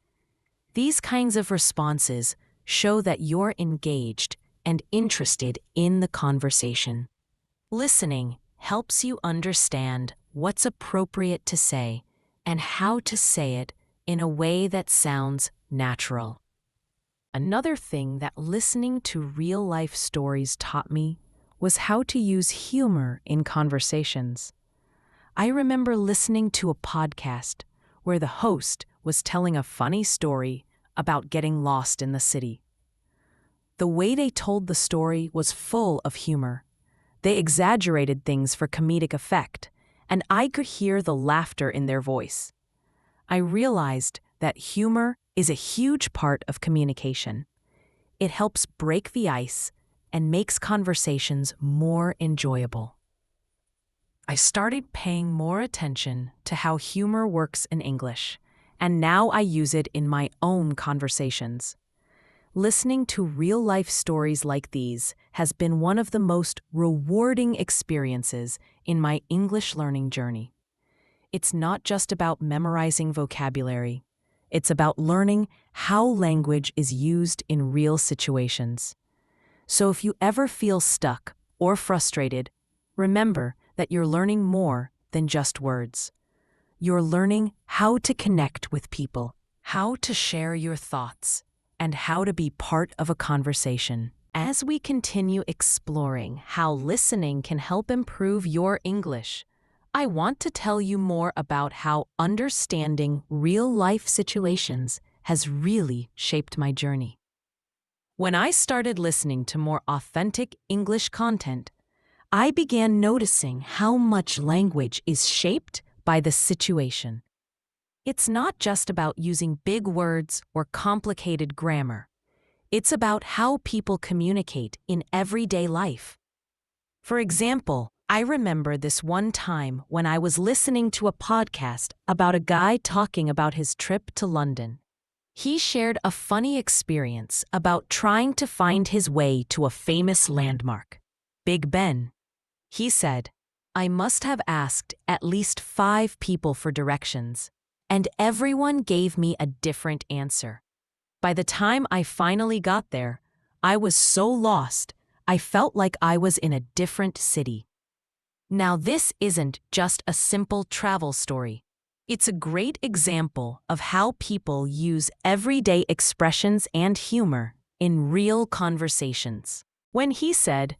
These kinds of responses show that you're engaged and interested in the conversation. Listening helps you understand what's appropriate to say and how to say it in a way that sounds natural. Another thing that listening to real-life stories taught me was how to use humor in conversations. I remember listening to a podcast where the host was telling a funny story about getting lost in the city. The way they told the story was full of humor. They exaggerated things for comedic effect, and I could hear the laughter in their voice. I realized that humor is a huge part of communication. It helps break the ice and makes conversations more enjoyable. I started paying more attention to how humor works in English, and now I use it in my own conversations. Listening to real-life stories like these has been one of the most rewarding experiences in my English learning journey. It's not just about memorizing vocabulary. It's about learning how language is used in real situations. So if you ever feel stuck or frustrated, remember that you're learning more than just words. You're learning how to connect with people, how to share your thoughts, and how to be part of a conversation. As we continue exploring how listening can help improve your English, I want to tell you more about how understanding real-life situations has really shaped my journey. When I started listening to more authentic English content, I began noticing how much language is shaped by the situation. It's not just about using big words or complicated grammar. It's about how people communicate in everyday life. For example, I remember this one time when I was listening to a podcast about a guy talking about his trip to London. He shared a funny experience about trying to find his way to a famous landmark, Big Ben. He said, "I must have asked at least 5 people for directions, and everyone gave me a different answer. By the time I finally got there, I was so lost, I felt like I was in a different city." Now, this isn't just a simple travel story. It's a great example of how people use everyday expressions and humor in real conversations. When he said,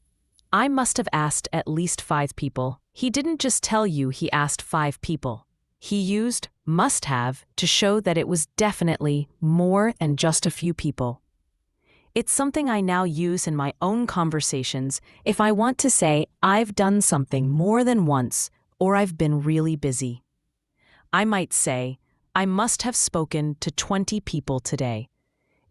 "I must have asked at least 5 people," he didn't just tell you he asked 5 people. He used must have to show that it was definitely more than just a few people. It's something I now use in my own conversations if I want to say I've done something more than once or I've been really busy. I might say, "I must have spoken to 20 people today."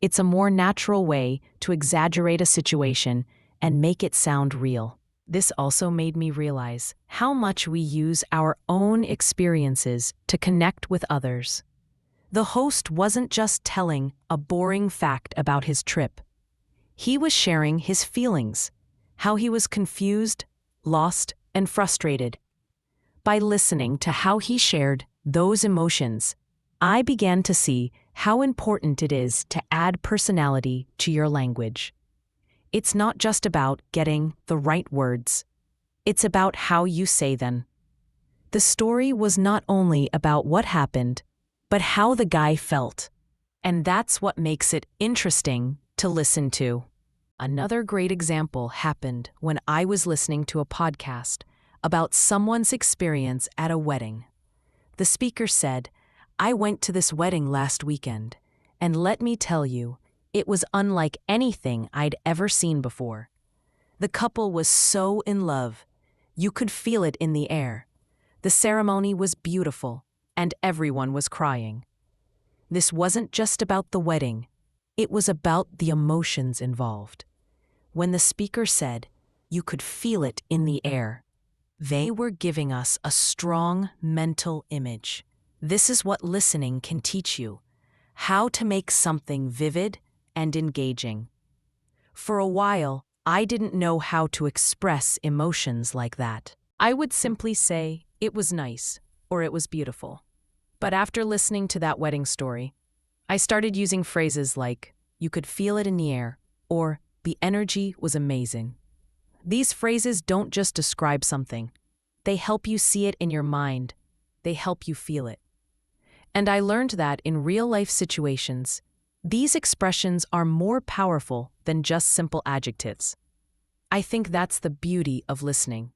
It's a more natural way to exaggerate a situation and make it sound real. This also made me realize how much we use our own experiences to connect with others. The host wasn't just telling a boring fact about his trip. He was sharing his feelings, how he was confused, lost, and frustrated. By listening to how he shared those emotions, I began to see how important it is to add personality to your language. It's not just about getting the right words. It's about how you say them. The story was not only about what happened, but how the guy felt. And that's what makes it interesting to listen to. Another great example happened when I was listening to a podcast about someone's experience at a wedding. The speaker said, "I went to this wedding last weekend, and let me tell you, it was unlike anything I'd ever seen before. The couple was so in love. You could feel it in the air. The ceremony was beautiful, and everyone was crying." This wasn't just about the wedding. It was about the emotions involved. When the speaker said, "You could feel it in the air," they were giving us a strong mental image. This is what listening can teach you: how to make something vivid and engaging. For a while, I didn't know how to express emotions like that. I would simply say, "It was nice," or "It was beautiful." But after listening to that wedding story, I started using phrases like, "You could feel it in the air," or "The energy was amazing." These phrases don't just describe something. They help you see it in your mind. They help you feel it. And I learned that in real-life situations, these expressions are more powerful than just simple adjectives. I think that's the beauty of listening.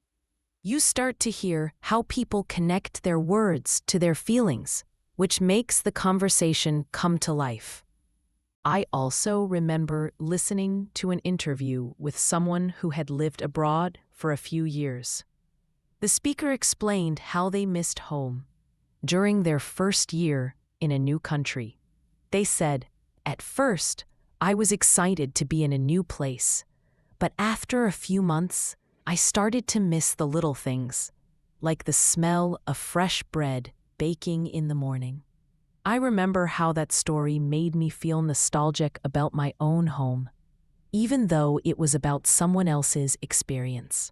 You start to hear how people connect their words to their feelings, which makes the conversation come to life. I also remember listening to an interview with someone who had lived abroad for a few years. The speaker explained how they missed home during their first year in a new country. They said, "At first, I was excited to be in a new place, but after a few months, I started to miss the little things, like the smell of fresh bread baking in the morning." I remember how that story made me feel nostalgic about my own home, even though it was about someone else's experience.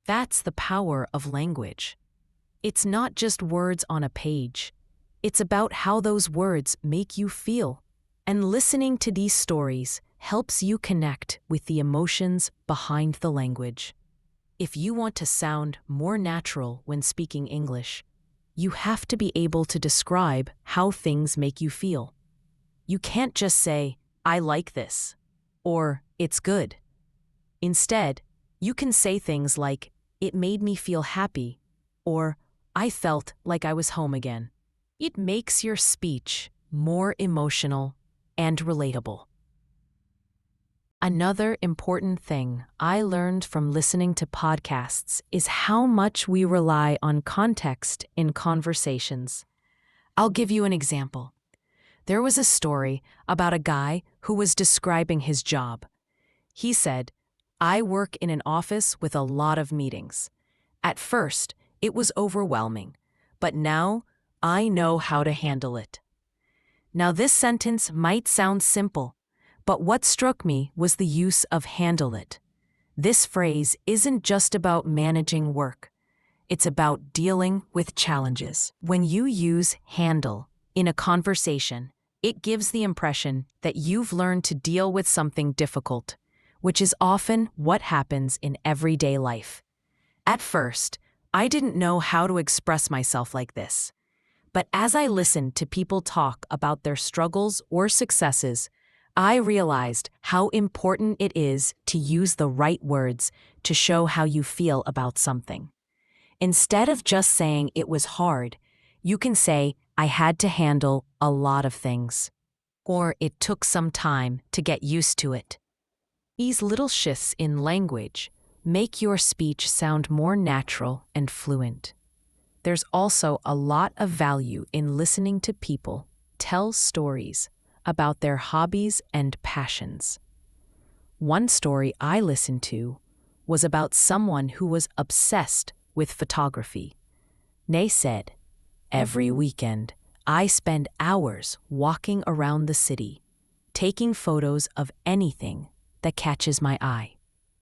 That's the power of language. It's not just words on a page. It's about how those words make you feel. And listening to these stories helps you connect with the emotions behind the language. If you want to sound more natural when speaking English, you have to be able to describe how things make you feel. You can't just say, "I like this," or "it's good." Instead, you can say things like, "It made me feel happy," or "I felt like I was home again." It makes your speech more emotional and relatable. Another important thing I learned from listening to podcasts is how much we rely on context in conversations. I'll give you an example. There was a story about a guy who was describing his job. He said, "I work in an office with a lot of meetings. At first, it was overwhelming, but now I know how to handle it." Now, this sentence might sound simple, but what struck me was the use of "handle it." This phrase isn't just about managing work. It's about dealing with challenges. When you use "handle" in a conversation, it gives the impression that you've learned to deal with something difficult, which is often what happens in everyday life. At first, I didn't know how to express myself like this. But as I listened to people talk about their struggles or successes, I realized how important it is to use the right words to show how you feel about something. Instead of just saying it was hard, you can say, "I had to handle a lot of things," or "it took some time to get used to it." These little shifts in language make your speech sound more natural and fluent. There's also a lot of value in listening to people tell stories about their hobbies and passions. One story I listened to was about someone who was obsessed with photography. They said, "Every weekend, I spend hours walking around the city, taking photos of anything that catches my eye.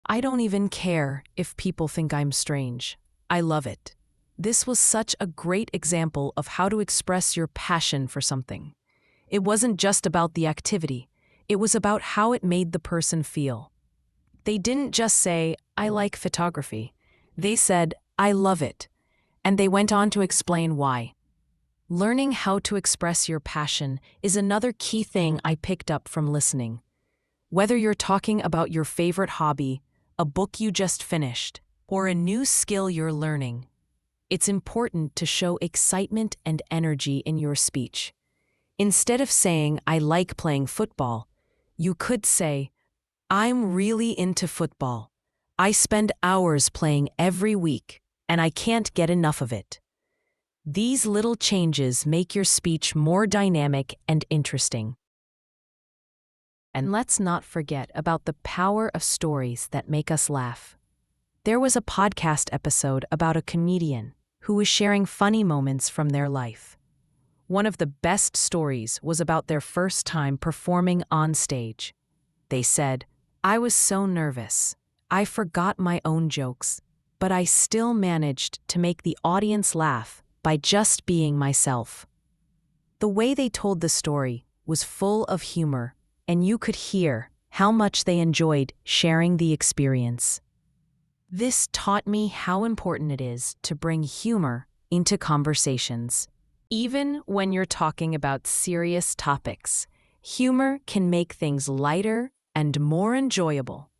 I don't even care if people think I'm strange. I love it." This was such a great example of how to express your passion for something. It wasn't just about the activity, it was about how it made the person feel. They didn't just say, "I like photography." They said, "I love it," and they went on to explain why. Learning how to express your passion is another key thing I picked up from listening. Whether you're talking about your favorite hobby, a book you just finished, or a new skill you're learning, it's important to show excitement and energy in your speech. Instead of saying, "I like playing football," you could say, "I'm really into football. I spend hours playing every week, and I can't get enough of it." These little changes make your speech more dynamic and interesting. And let's not forget about the power of stories that make us laugh. There was a podcast episode about a comedian who was sharing funny moments from their life. One of the best stories was about their first time performing on stage. They said, "I was so nervous. I forgot my own jokes, but I still managed to make the audience laugh by just being myself." The way they told the story was full of humor, and you could hear how much they enjoyed sharing the experience. This taught me how important it is to bring humor into conversations. Even when you're talking about serious topics, humor can make things lighter and more enjoyable,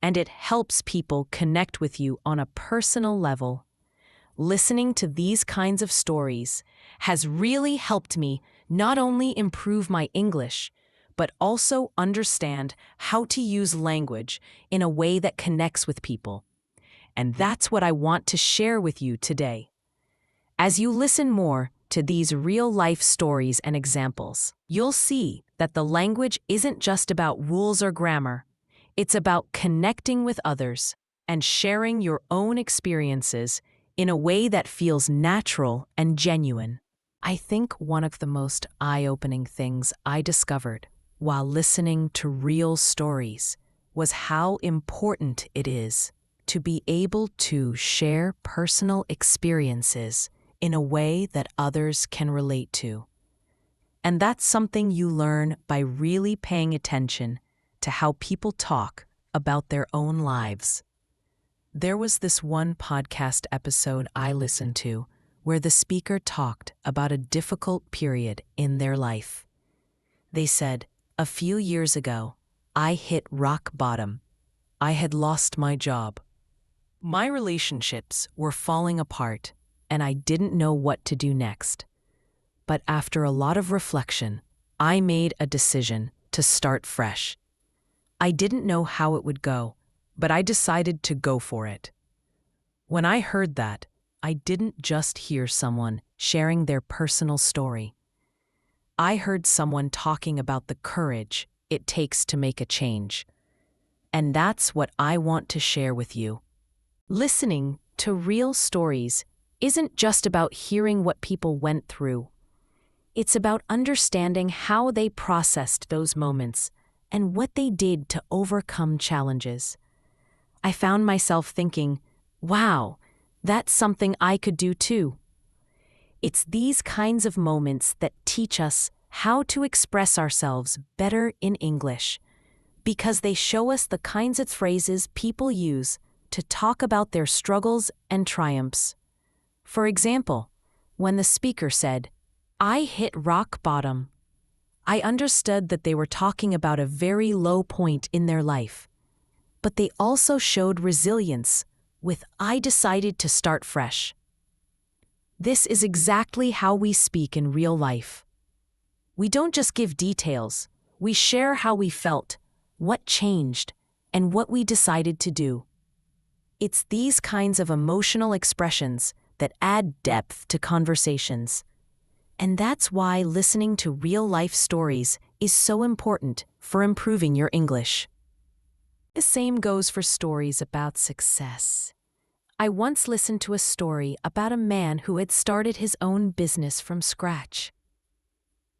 and it helps people connect with you on a personal level. Listening to these kinds of stories has really helped me not only improve my English, but also understand how to use language in a way that connects with people. And that's what I want to share with you today. As you listen more to these real-life stories and examples, you'll see that the language isn't just about rules or grammar. It's about connecting with others and sharing your own experiences in a way that feels natural and genuine. I think one of the most eye-opening things I discovered while listening to real stories was how important it is to be able to share personal experiences in a way that others can relate to. And that's something you learn by really paying attention to how people talk about their own lives. There was this one podcast episode I listened to where the speaker talked about a difficult period in their life. They said, "A few years ago, I hit rock bottom. I had lost my job. My relationships were falling apart, and I didn't know what to do next. But after a lot of reflection, I made a decision to start fresh. I didn't know how it would go, but I decided to go for it." When I heard that, I didn't just hear someone sharing their personal story. I heard someone talking about the courage it takes to make a change. And that's what I want to share with you. Listening to real stories isn't just about hearing what people went through. It's about understanding how they processed those moments and what they did to overcome challenges. I found myself thinking, wow, that's something I could do too. It's these kinds of moments that teach us how to express ourselves better in English, because they show us the kinds of phrases people use to talk about their struggles and triumphs. For example, when the speaker said, "I hit rock bottom," I understood that they were talking about a very low point in their life. But they also showed resilience with "I decided to start fresh." This is exactly how we speak in real life. We don't just give details, we share how we felt, what changed, and what we decided to do. It's these kinds of emotional expressions that add depth to conversations. And that's why listening to real-life stories is so important for improving your English. The same goes for stories about success. I once listened to a story about a man who had started his own business from scratch.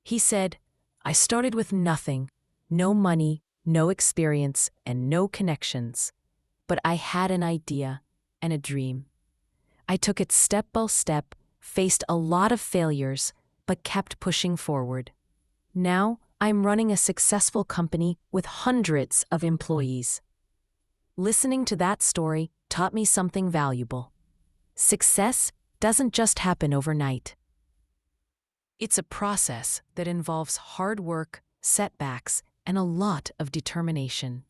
He said, "I started with nothing, no money, no experience, and no connections. But I had an idea and a dream. I took it step by step, faced a lot of failures, but kept pushing forward. Now, I'm running a successful company with hundreds of employees." Listening to that story taught me something valuable. Success doesn't just happen overnight. It's a process that involves hard work, setbacks, and a lot of determination.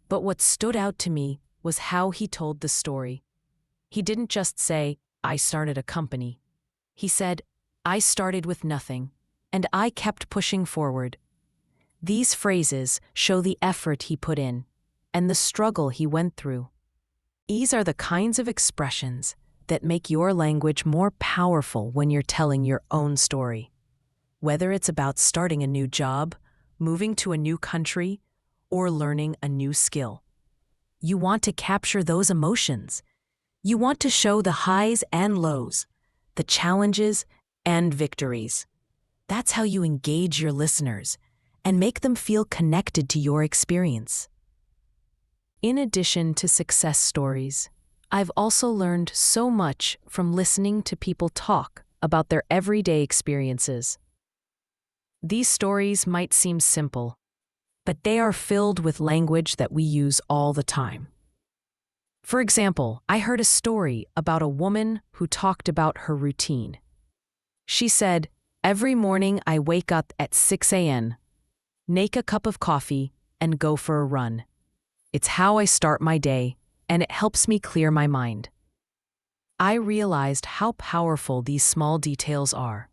But what stood out to me was how he told the story. He didn't just say, "I started a company." He said, "I started with nothing, and I kept pushing forward." These phrases show the effort he put in and the struggle he went through. These are the kinds of expressions that make your language more powerful when you're telling your own story. Whether it's about starting a new job, moving to a new country, or learning a new skill, you want to capture those emotions. You want to show the highs and lows, the challenges and victories. That's how you engage your listeners and make them feel connected to your experience. In addition to success stories, I've also learned so much from listening to people talk about their everyday experiences. These stories might seem simple, but they are filled with language that we use all the time. For example, I heard a story about a woman who talked about her routine. She said, "Every morning I wake up at 6 a.m., make a cup of coffee, and go for a run. It's how I start my day, and it helps me clear my mind." I realized how powerful these small details are.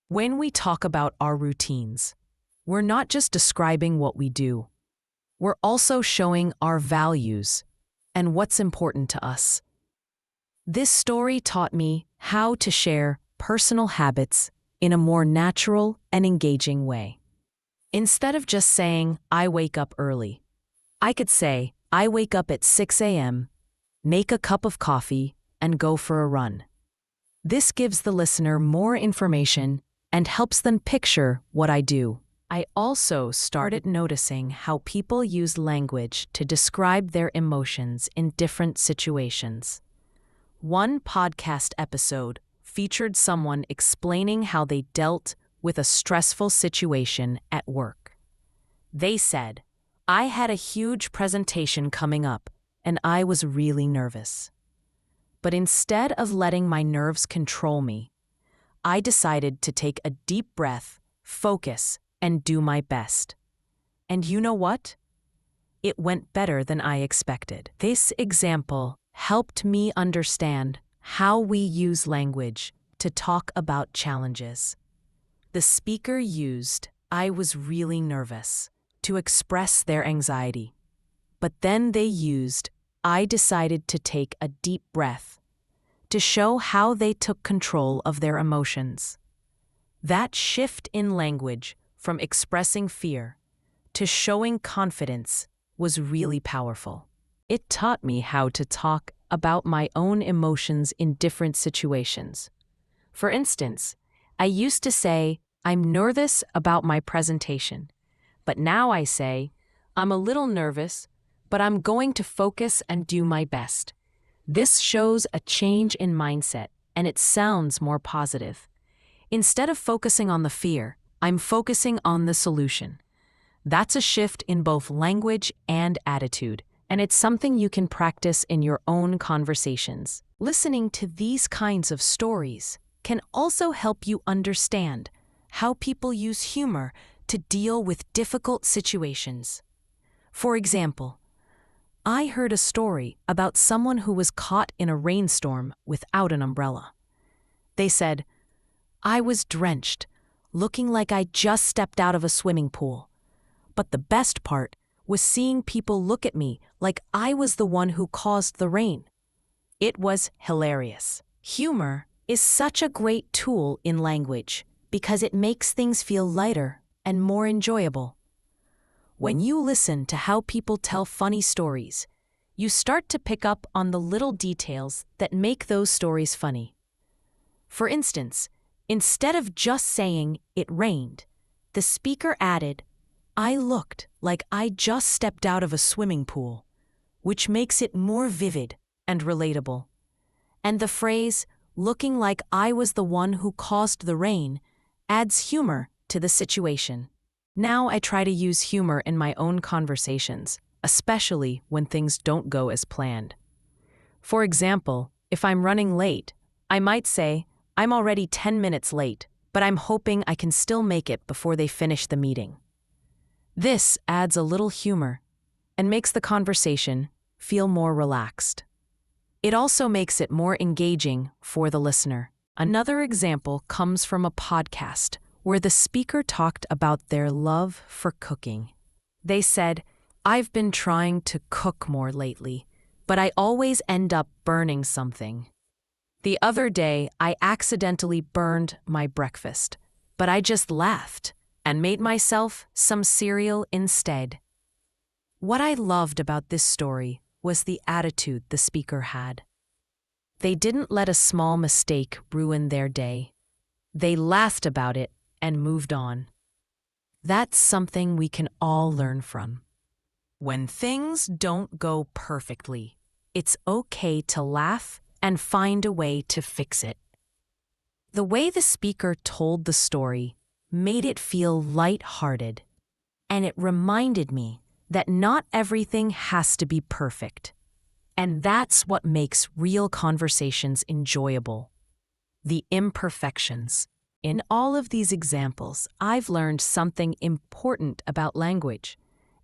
When we talk about our routines, we're not just describing what we do. We're also showing our values and what's important to us. This story taught me how to share personal habits in a more natural and engaging way. Instead of just saying, "I wake up early," I could say, "I wake up at 6 a.m., make a cup of coffee, and go for a run." This gives the listener more information and helps them picture what I do. I also started noticing how people use language to describe their emotions in different situations. One podcast episode featured someone explaining how they dealt with a stressful situation at work. They said, I had a huge presentation coming up, and I was really nervous. But instead of letting my nerves control me, I decided to take a deep breath, focus, and do my best. And you know what? It went better than I expected. This example helped me understand how we use language to talk about challenges. The speaker used "I was really nervous" to express their anxiety. But then they used "I decided to take a deep breath" to show how they took control of their emotions. That shift in language from expressing fear to showing confidence was really powerful. It taught me how to talk about my own emotions in different situations. For instance, I used to say, "I'm nervous about my presentation," but now I say, "I'm a little nervous, but I'm going to focus and do my best." This shows a change in mindset, and it sounds more positive. Instead of focusing on the fear, I'm focusing on the solution. That's a shift in both language and attitude, and it's something you can practice in your own conversations. Listening to these kinds of stories can also help you understand how people use humor to deal with difficult situations. For example, I heard a story about someone who was caught in a rainstorm without an umbrella. They said, "I was drenched, looking like I just stepped out of a swimming pool. But the best part was seeing people look at me like I was the one who caused the rain." It was hilarious. Humor is such a great tool in language because it makes things feel lighter and more enjoyable. When you listen to how people tell funny stories, you start to pick up on the little details that make those stories funny. For instance, instead of just saying "it rained," the speaker added, "I looked like I just stepped out of a swimming pool," which makes it more vivid and relatable. And the phrase, "looking like I was the one who caused the rain," adds humor to the situation. Now I try to use humor in my own conversations, especially when things don't go as planned. For example, if I'm running late, I might say, "I'm already 10 minutes late, but I'm hoping I can still make it before they finish the meeting." This adds a little humor and makes the conversation feel more relaxed. It also makes it more engaging for the listener. Another example comes from a podcast where the speaker talked about their love for cooking. They said, "I've been trying to cook more lately, but I always end up burning something. The other day, I accidentally burned my breakfast, but I just laughed and made myself some cereal instead." What I loved about this story was the attitude the speaker had. They didn't let a small mistake ruin their day. They laughed about it and moved on. That's something we can all learn from. When things don't go perfectly, it's okay to laugh and find a way to fix it. The way the speaker told the story made it feel light-hearted, and it reminded me that not everything has to be perfect. And that's what makes real conversations enjoyable. The imperfections. In all of these examples, I've learned something important about language.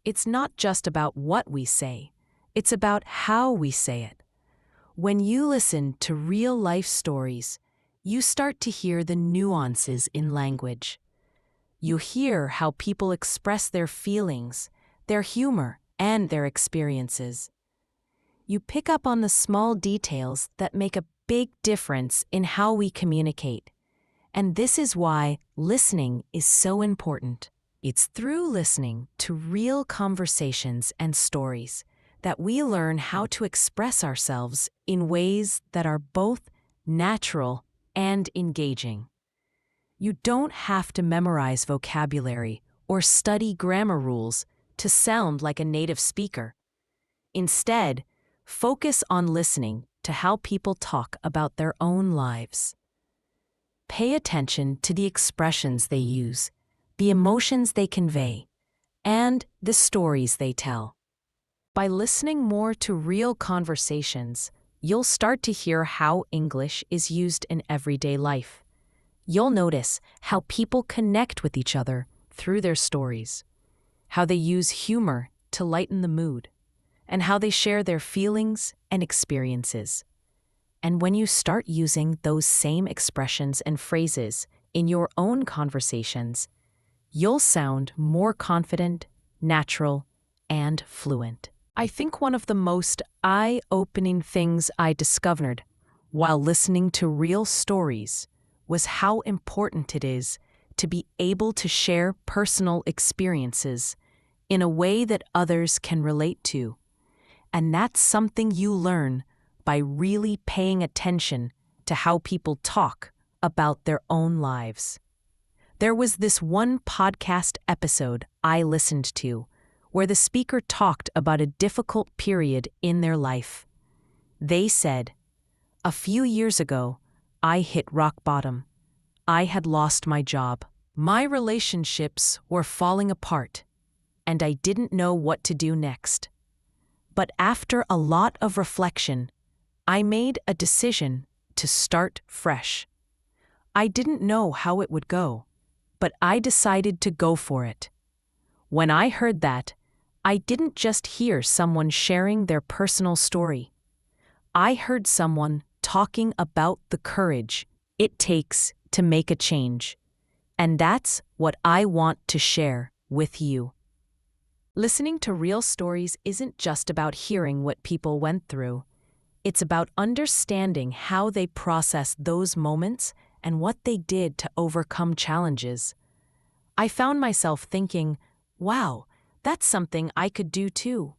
It's not just about what we say, it's about how we say it. When you listen to real-life stories, you start to hear the nuances in language. You hear how people express their feelings, their humor, and their experiences. You pick up on the small details that make a big difference in how we communicate. And this is why listening is so important. It's through listening to real conversations and stories that we learn how to express ourselves in ways that are both natural and engaging. You don't have to memorize vocabulary or study grammar rules to sound like a native speaker. Instead, focus on listening to how people talk about their own lives. Pay attention to the expressions they use, the emotions they convey, and the stories they tell. By listening more to real conversations, you'll start to hear how English is used in everyday life. You'll notice how people connect with each other through their stories, how they use humor to lighten the mood, and how they share their feelings and experiences. And when you start using those same expressions and phrases in your own conversations, you'll sound more confident, natural, and fluent. I think one of the most eye-opening things I discovered while listening to real stories was how important it is to be able to share personal experiences in a way that others can relate to. And that's something you learn by really paying attention to how people talk about their own lives. There was this one podcast episode I listened to where the speaker talked about a difficult period in their life. They said, "A few years ago, I hit rock bottom. I had lost my job. My relationships were falling apart, and I didn't know what to do next. But after a lot of reflection, I made a decision to start fresh. I didn't know how it would go, but I decided to go for it. When I heard that, I didn't just hear someone sharing their personal story. I heard someone talking about the courage it takes to make a change. And that's what I want to share with you." Listening to real stories isn't just about hearing what people went through. It's about understanding how they processed those moments and what they did to overcome challenges. I found myself thinking, wow, that's something I could do too.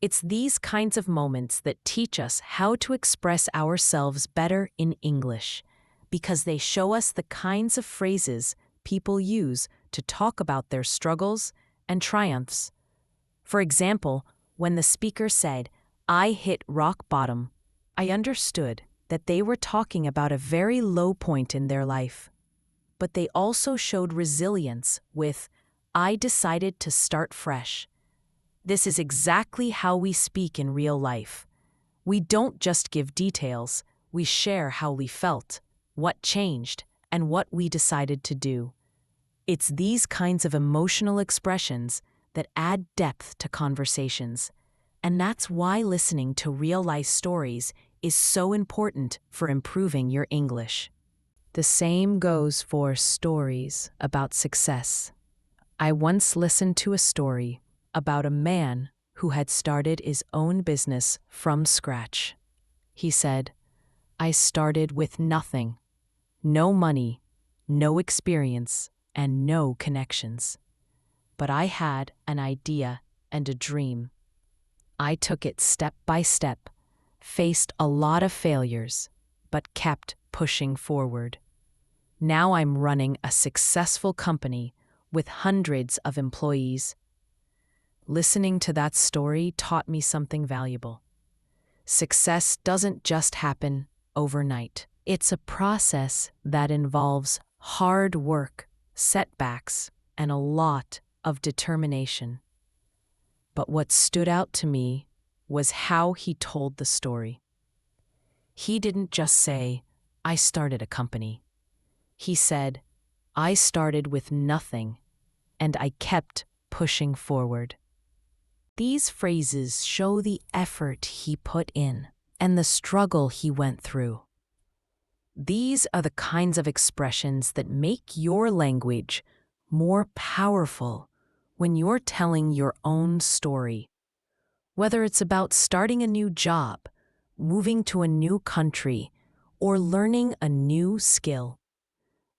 It's these kinds of moments that teach us how to express ourselves better in English, because they show us the kinds of phrases people use to talk about their struggles and triumphs. For example, when the speaker said, "I hit rock bottom," I understood that they were talking about a very low point in their life. But they also showed resilience with, "I decided to start fresh." This is exactly how we speak in real life. We don't just give details, we share how we felt, what changed, and what we decided to do. It's these kinds of emotional expressions that add depth to conversations, and that's why listening to real-life stories is so important for improving your English. The same goes for stories about success. I once listened to a story about a man who had started his own business from scratch. He said, "I started with nothing, no money, no experience, and no connections. But I had an idea and a dream. I took it step by step, faced a lot of failures, but kept pushing forward. Now I'm running a successful company with hundreds of employees." Listening to that story taught me something valuable. Success doesn't just happen overnight. It's a process that involves hard work, setbacks, and a lot of determination. But what stood out to me was how he told the story. He didn't just say, "I started a company." He said, "I started with nothing, and I kept pushing forward." These phrases show the effort he put in and the struggle he went through. These are the kinds of expressions that make your language more powerful when you're telling your own story. Whether it's about starting a new job, moving to a new country, or learning a new skill,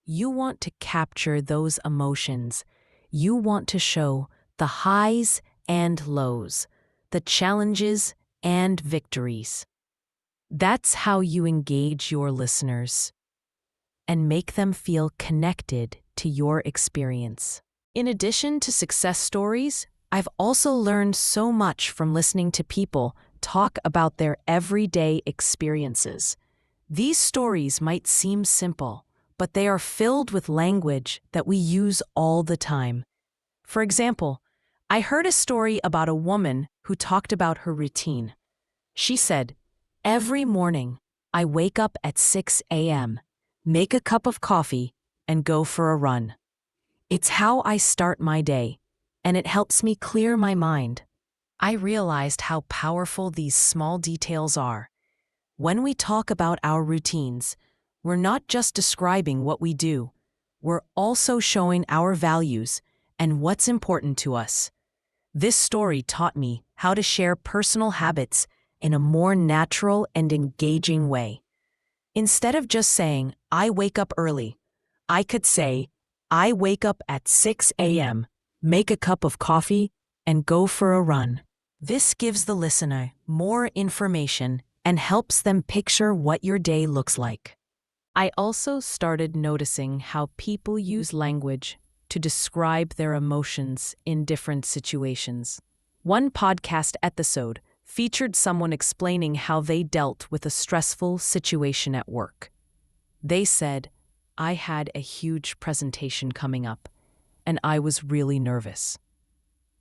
you want to capture those emotions. You want to show the highs and lows, the challenges and victories. That's how you engage your listeners and make them feel connected to your experience. In addition to success stories, I've also learned so much from listening to people talk about their everyday experiences. These stories might seem simple, but they are filled with language that we use all the time. For example, I heard a story about a woman who talked about her routine. She said, "Every morning, I wake up at 6 a.m., make a cup of coffee, and go for a run. It's how I start my day, and it helps me clear my mind." I realized how powerful these small details are. When we talk about our routines, we're not just describing what we do, we're also showing our values and what's important to us. This story taught me how to share personal habits in a more natural and engaging way. Instead of just saying, "I wake up early," I could say, "I wake up at 6 a.m., make a cup of coffee, and go for a run." This gives the listener more information and helps them picture what your day looks like. I also started noticing how people use language to describe their emotions in different situations. One podcast episode featured someone explaining how they dealt with a stressful situation at work. They said, "I had a huge presentation coming up, and I was really nervous.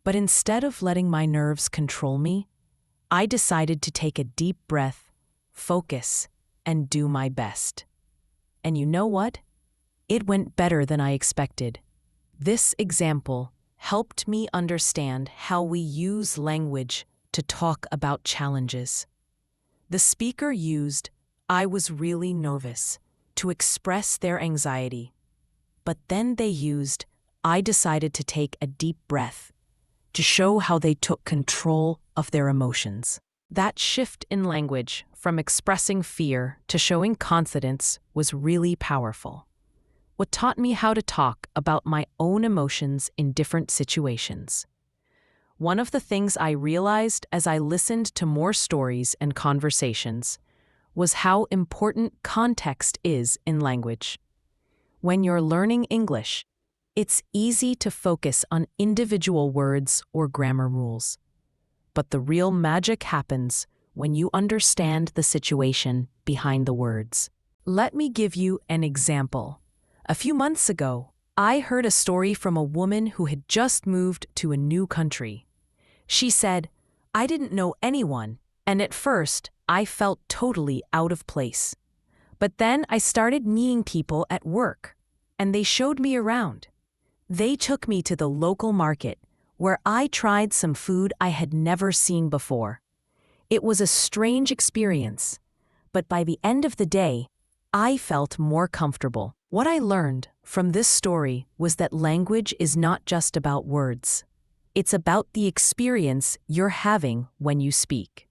But instead of letting my nerves control me, I decided to take a deep breath, focus, and do my best. And you know what? It went better than I expected." This example helped me understand how we use language to talk about challenges. The speaker used, "I was really nervous," to express their anxiety. But then they used, "I decided to take a deep breath," to show how they took control of their emotions. That shift in language from expressing fear to showing confidence was really powerful. What taught me how to talk about my own emotions in different situations. One of the things I realized as I listened to more stories and conversations was how important context is in language. When you're learning English, it's easy to focus on individual words or grammar rules. But the real magic happens when you understand the situation behind the words. Let me give you an example. A few months ago, I heard a story from a woman who had just moved to a new country. She said, "I didn't know anyone, and at first, I felt totally out of place. But then I started meeting people at work, and they showed me around. They took me to the local market, where I tried some food I had never seen before. It was a strange experience, but by the end of the day, I felt more comfortable." What I learned from this story was that language is not just about words. It's about the experience you're having when you speak.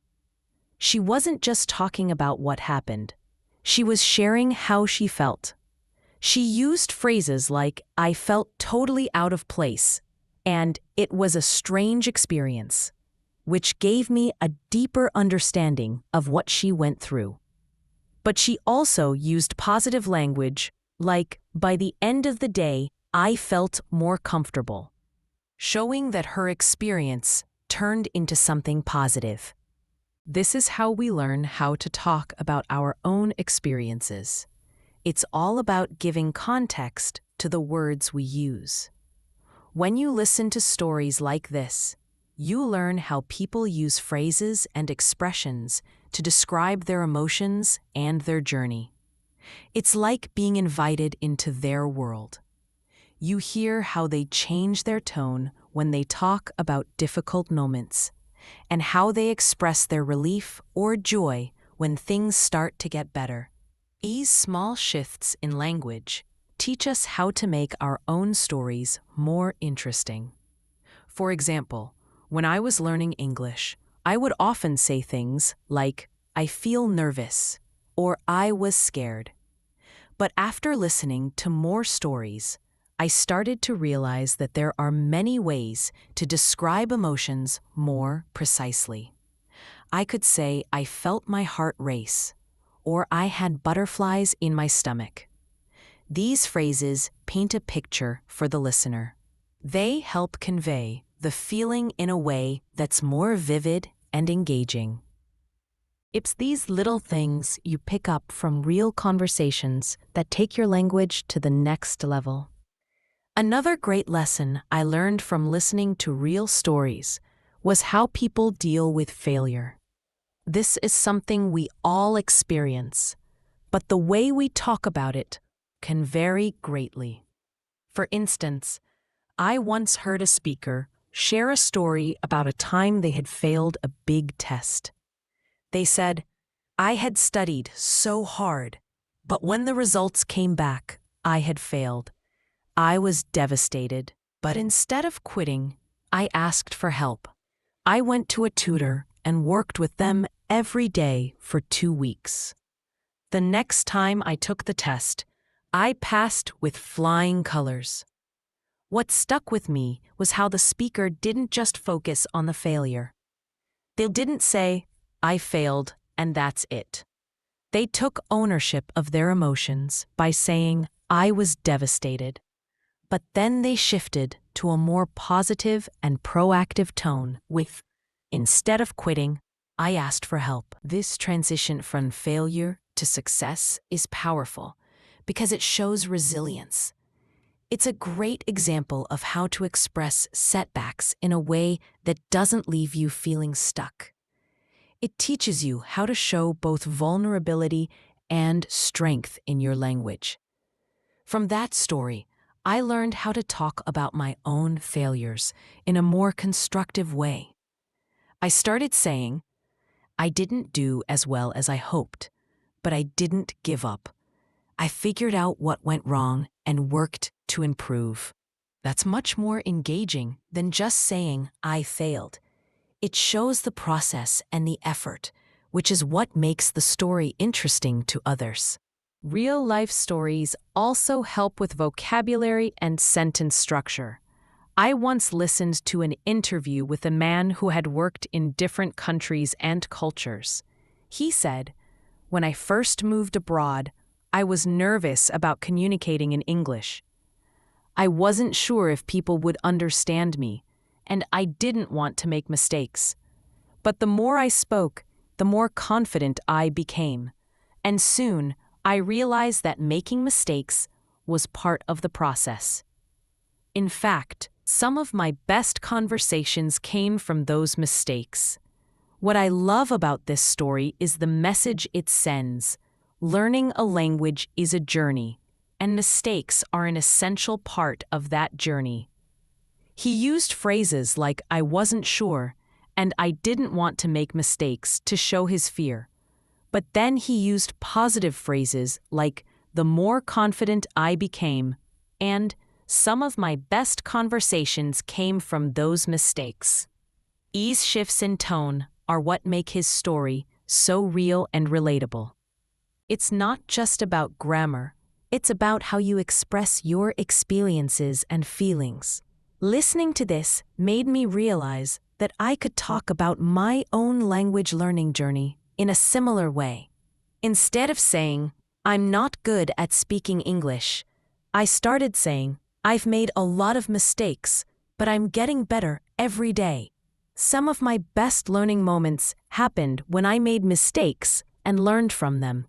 She wasn't just talking about what happened. She was sharing how she felt. She used phrases like, "I felt totally out of place," and "it was a strange experience," which gave me a deeper understanding of what she went through. But she also used positive language like, "By the end of the day, I felt more comfortable," showing that her experience turned into something positive. This is how we learn how to talk about our own experiences. It's all about giving context to the words we use. When you listen to stories like this, you learn how people use phrases and expressions to describe their emotions and their journey. It's like being invited into their world. You hear how they change their tone when they talk about difficult moments, and how they express their relief or joy when things start to get better. These small shifts in language teach us how to make our own stories more interesting. For example, when I was learning English, I would often say things like, "I feel nervous," or "I was scared." But after listening to more stories, I started to realize that there are many ways to describe emotions more precisely. I could say, "I felt my heart race," or "I had butterflies in my stomach." These phrases paint a picture for the listener. They help convey the feeling in a way that's more vivid and engaging. It's these little things you pick up from real conversations that take your language to the next level. Another great lesson I learned from listening to real stories was how people deal with failure. This is something we all experience, but the way we talk about it can vary greatly. For instance, I once heard a speaker share a story about a time they had failed a big test. They said, "I had studied so hard, but when the results came back, I had failed. I was devastated, but instead of quitting, I asked for help. I went to a tutor and worked with them every day for 2 weeks. The next time I took the test, I passed with flying colors." What stuck with me was how the speaker didn't just focus on the failure. They didn't say, "I failed, and that's it." They took ownership of their emotions by saying, "I was devastated." But then they shifted to a more positive and proactive tone with, "Instead of quitting, I asked for help." This transition from failure to success is powerful because it shows resilience. It's a great example of how to express setbacks in a way that doesn't leave you feeling stuck. It teaches you how to show both vulnerability and strength in your language. From that story, I learned how to talk about my own failures in a more constructive way. I started saying, "I didn't do as well as I hoped, but I didn't give up. I figured out what went wrong and worked to improve." That's much more engaging than just saying, "I failed." It shows the process and the effort, which is what makes the story interesting to others. Real-life stories also help with vocabulary and sentence structure. I once listened to an interview with a man who had worked in different countries and cultures. He said, "When I first moved abroad, I was nervous about communicating in English. I wasn't sure if people would understand me, and I didn't want to make mistakes. But the more I spoke, the more confident I became, and soon I realized that making mistakes was part of the process. In fact, some of my best conversations came from those mistakes." What I love about this story is the message it sends. Learning a language is a journey, and mistakes are an essential part of that journey. He used phrases like "I wasn't sure" and "I didn't want to make mistakes" to show his fear. But then he used positive phrases like "the more confident I became" and "some of my best conversations came from those mistakes." These shifts in tone are what make his story so real and relatable. It's not just about grammar, it's about how you express your experiences and feelings. Listening to this made me realize that I could talk about my own language learning journey in a similar way. Instead of saying, "I'm not good at speaking English," I started saying, "I've made a lot of mistakes, but I'm getting better every day." Some of my best learning moments happened when I made mistakes and learned from them.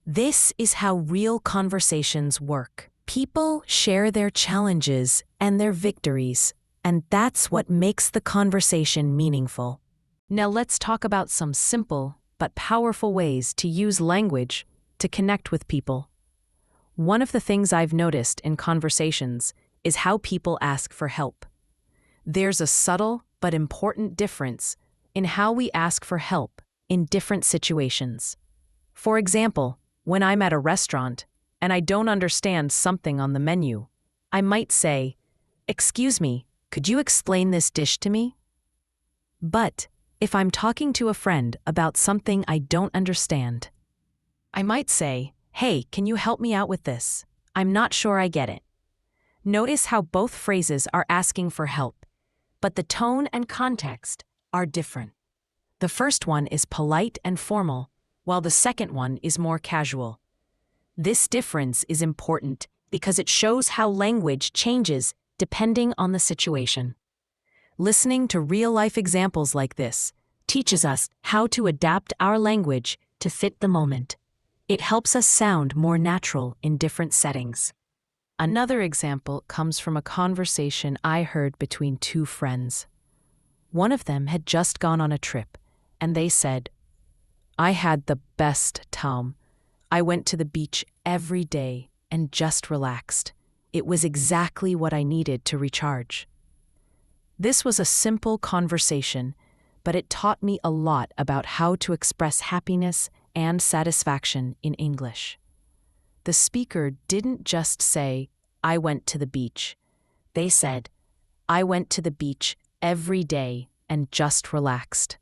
This is how real conversations work. People share their challenges and their victories, and that's what makes the conversation meaningful. Now let's talk about some simple but powerful ways to use language to connect with people. One of the things I've noticed in conversations is how people ask for help. There's a subtle but important difference in how we ask for help in different situations. For example, when I'm at a restaurant and I don't understand something on the menu, I might say, "Excuse me, could you explain this dish to me?" But if I'm talking to a friend about something I don't understand, I might say, "Hey, can you help me out with this? I'm not sure I get it." Notice how both phrases are asking for help, but the tone and context are different. The first one is polite and formal, while the second one is more casual. This difference is important because it shows how language changes depending on the situation. Listening to real-life examples like this teaches us how to adapt our language to fit the moment. It helps us sound more natural in different settings. Another example comes from a conversation I heard between two friends. One of them had just gone on a trip, and they said, "I had the best time. I went to the beach every day and just relaxed. It was exactly what I needed to recharge." This was a simple conversation, but it taught me a lot about how to express happiness and satisfaction in English. The speaker didn't just say, "I went to the beach." They said, "I went to the beach every day and just relaxed,"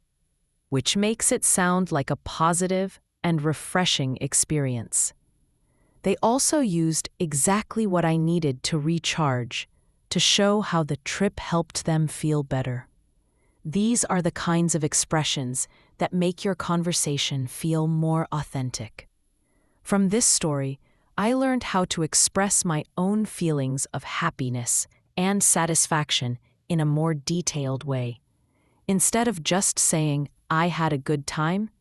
which makes it sound like a positive and refreshing experience. They also used exactly what I needed to recharge to show how the trip helped them feel better. These are the kinds of expressions that make your conversation feel more authentic. From this story, I learned how to express my own feelings of happiness and satisfaction in a more detailed way. Instead of just saying, "I had a good time,"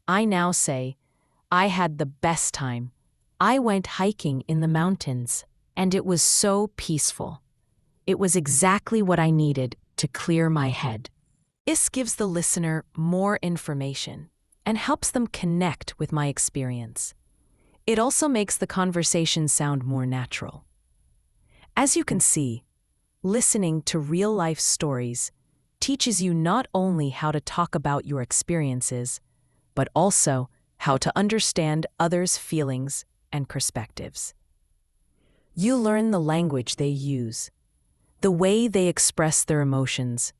I now say, "I had the best time. I went hiking in the mountains, and it was so peaceful. It was exactly what I needed to clear my head." This gives the listener more information and helps them connect with my experience. It also makes the conversation sound more natural. As you can see, listening to real-life stories teaches you not only how to talk about your experiences, but also how to understand others' feelings and perspectives. You learn the language they use, the way they express their emotions,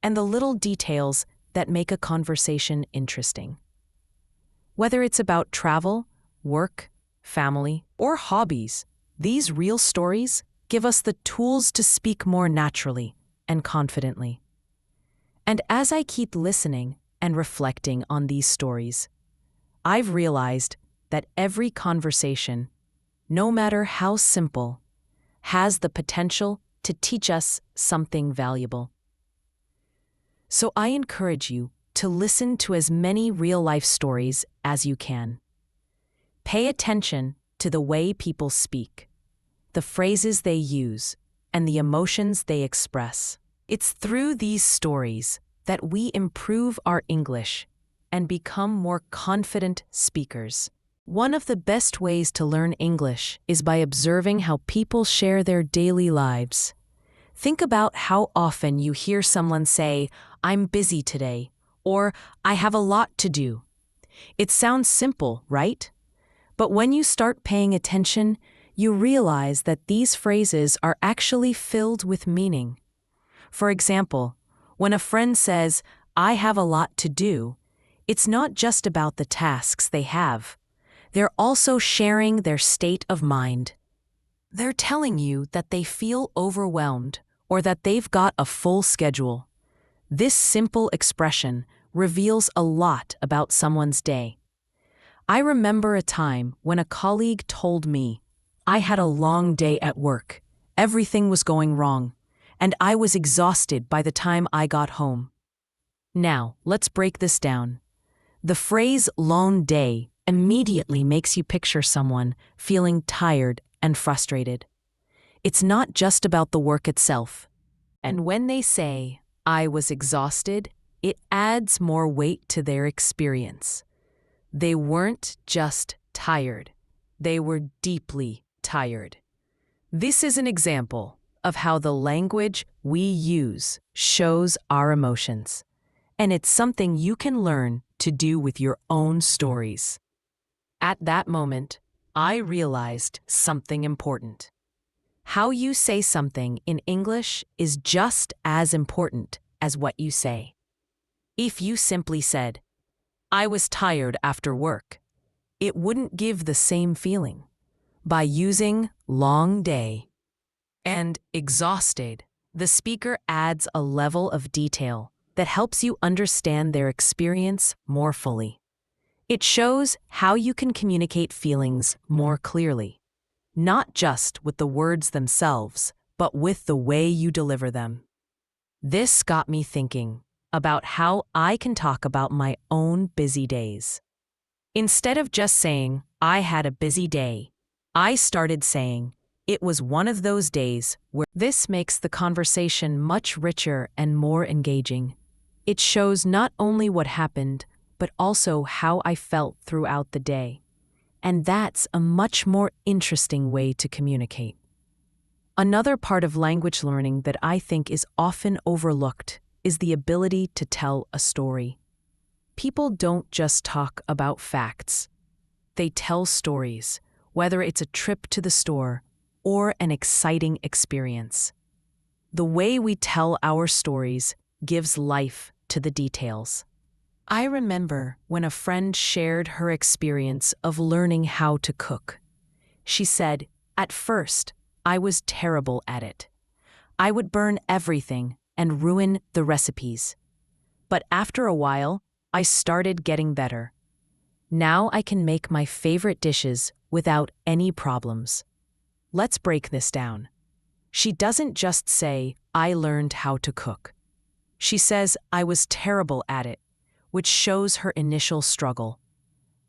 and the little details that make a conversation interesting. Whether it's about travel, work, family, or hobbies, these real stories give us the tools to speak more naturally and confidently. And as I keep listening and reflecting on these stories, I've realized that every conversation, no matter how simple, has the potential to teach us something valuable. So I encourage you to listen to as many real-life stories as you can. Pay attention to the way people speak, the phrases they use, and the emotions they express. It's through these stories that we improve our English and become more confident speakers. One of the best ways to learn English is by observing how people share their daily lives. Think about how often you hear someone say, "I'm busy today," or "I have a lot to do." It sounds simple, right? But when you start paying attention, you realize that these phrases are actually filled with meaning. For example, when a friend says, "I have a lot to do," it's not just about the tasks they have. They're also sharing their state of mind. They're telling you that they feel overwhelmed or that they've got a full schedule. This simple expression reveals a lot about someone's day. I remember a time when a colleague told me, "I had a long day at work. Everything was going wrong, and I was exhausted by the time I got home." Now, let's break this down. The phrase "long day" immediately makes you picture someone feeling tired and frustrated. It's not just about the work itself. And when they say, "I was exhausted," it adds more weight to their experience. They weren't just tired. They were deeply tired. This is an example of how the language we use shows our emotions. And it's something you can learn to do with your own stories. At that moment, I realized something important. How you say something in English is just as important as what you say. If you simply said, "I was tired after work," it wouldn't give the same feeling. By using "long day" and "exhausted," the speaker adds a level of detail that helps you understand their experience more fully. It shows how you can communicate feelings more clearly, not just with the words themselves, but with the way you deliver them. This got me thinking about how I can talk about my own busy days. Instead of just saying, "I had a busy day," I started saying, It was one of those days where this makes the conversation much richer and more engaging. It shows not only what happened, but also how I felt throughout the day. And that's a much more interesting way to communicate. Another part of language learning that I think is often overlooked is the ability to tell a story. People don't just talk about facts. They tell stories, whether it's a trip to the store or an exciting experience. The way we tell our stories gives life to the details. I remember when a friend shared her experience of learning how to cook. She said, "At first, I was terrible at it. I would burn everything and ruin the recipes. But after a while, I started getting better. Now I can make my favorite dishes without any problems." Let's break this down. She doesn't just say, "I learned how to cook." She says, "I was terrible at it," which shows her initial struggle.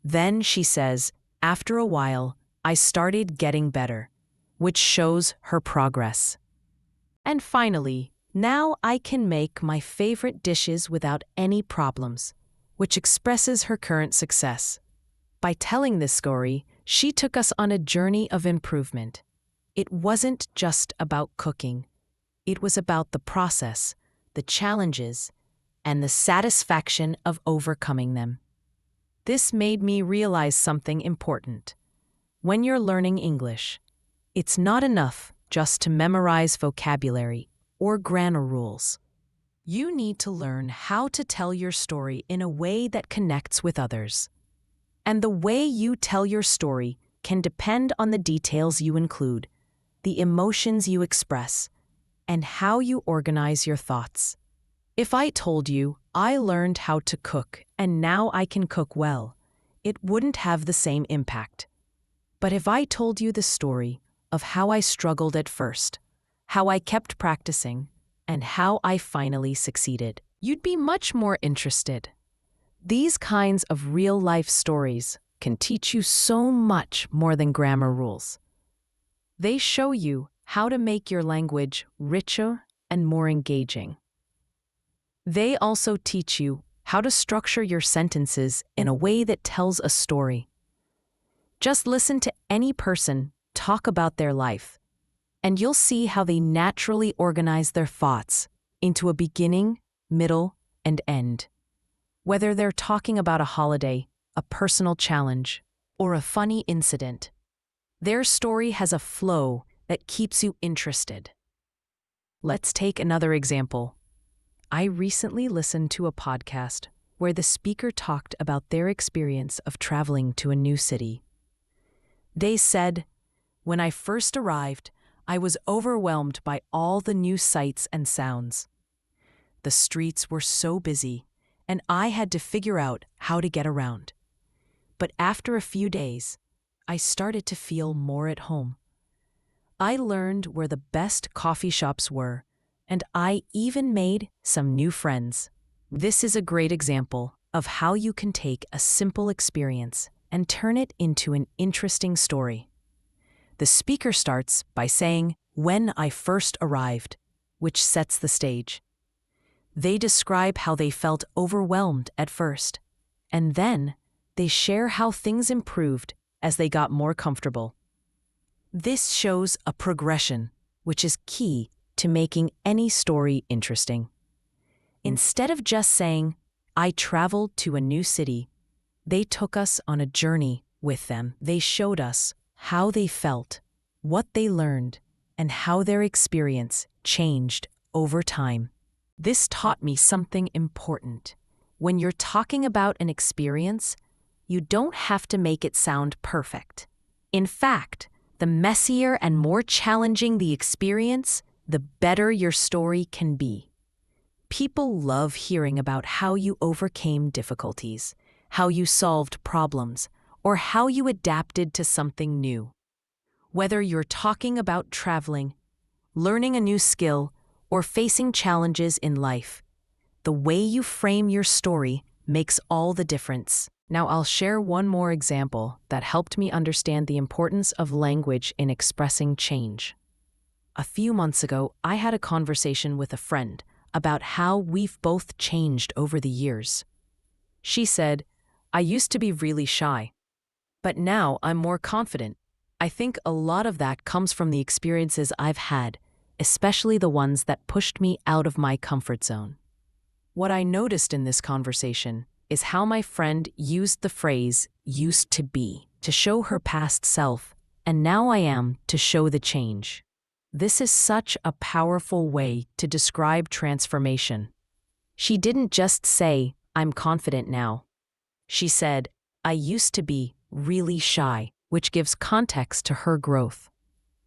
Then she says, "After a while, I started getting better," which shows her progress. And finally, "Now I can make my favorite dishes without any problems," which expresses her current success. By telling this story, she took us on a journey of improvement. It wasn't just about cooking. It was about the process, the challenges, and the satisfaction of overcoming them. This made me realize something important. When you're learning English, it's not enough just to memorize vocabulary or grammar rules. You need to learn how to tell your story in a way that connects with others. And the way you tell your story can depend on the details you include, the emotions you express, and how you organize your thoughts. If I told you, "I learned how to cook and now I can cook well," it wouldn't have the same impact. But if I told you the story of how I struggled at first, how I kept practicing, and how I finally succeeded, you'd be much more interested. These kinds of real-life stories can teach you so much more than grammar rules. They show you how to make your language richer and more engaging. They also teach you how to structure your sentences in a way that tells a story. Just listen to any person talk about their life, and you'll see how they naturally organize their thoughts into a beginning, middle, and end. Whether they're talking about a holiday, a personal challenge, or a funny incident, their story has a flow that keeps you interested. Let's take another example. I recently listened to a podcast where the speaker talked about their experience of traveling to a new city. They said, "When I first arrived, I was overwhelmed by all the new sights and sounds. The streets were so busy, and I had to figure out how to get around. But after a few days, I started to feel more at home. I learned where the best coffee shops were, and I even made some new friends." This is a great example of how you can take a simple experience and turn it into an interesting story. The speaker starts by saying, "When I first arrived," which sets the stage. They describe how they felt overwhelmed at first, and then they share how things improved as they got more comfortable. This shows a progression, which is key to making any story interesting. Instead of just saying, "I traveled to a new city," they took us on a journey with them. They showed us how they felt, what they learned, and how their experience changed over time. This taught me something important. When you're talking about an experience, you don't have to make it sound perfect. In fact, the messier and more challenging the experience, the better your story can be. People love hearing about how you overcame difficulties, how you solved problems, or how you adapted to something new. Whether you're talking about traveling, learning a new skill, or facing challenges in life, the way you frame your story makes all the difference. Now I'll share one more example that helped me understand the importance of language in expressing change. A few months ago, I had a conversation with a friend about how we've both changed over the years. She said, "I used to be really shy, but now I'm more confident." I think a lot of that comes from the experiences I've had, especially the ones that pushed me out of my comfort zone. What I noticed in this conversation is how my friend used the phrase "used to be" to show her past self, and "now I am" to show the change. This is such a powerful way to describe transformation. She didn't just say, "I'm confident now." She said, "I used to be really shy," which gives context to her growth.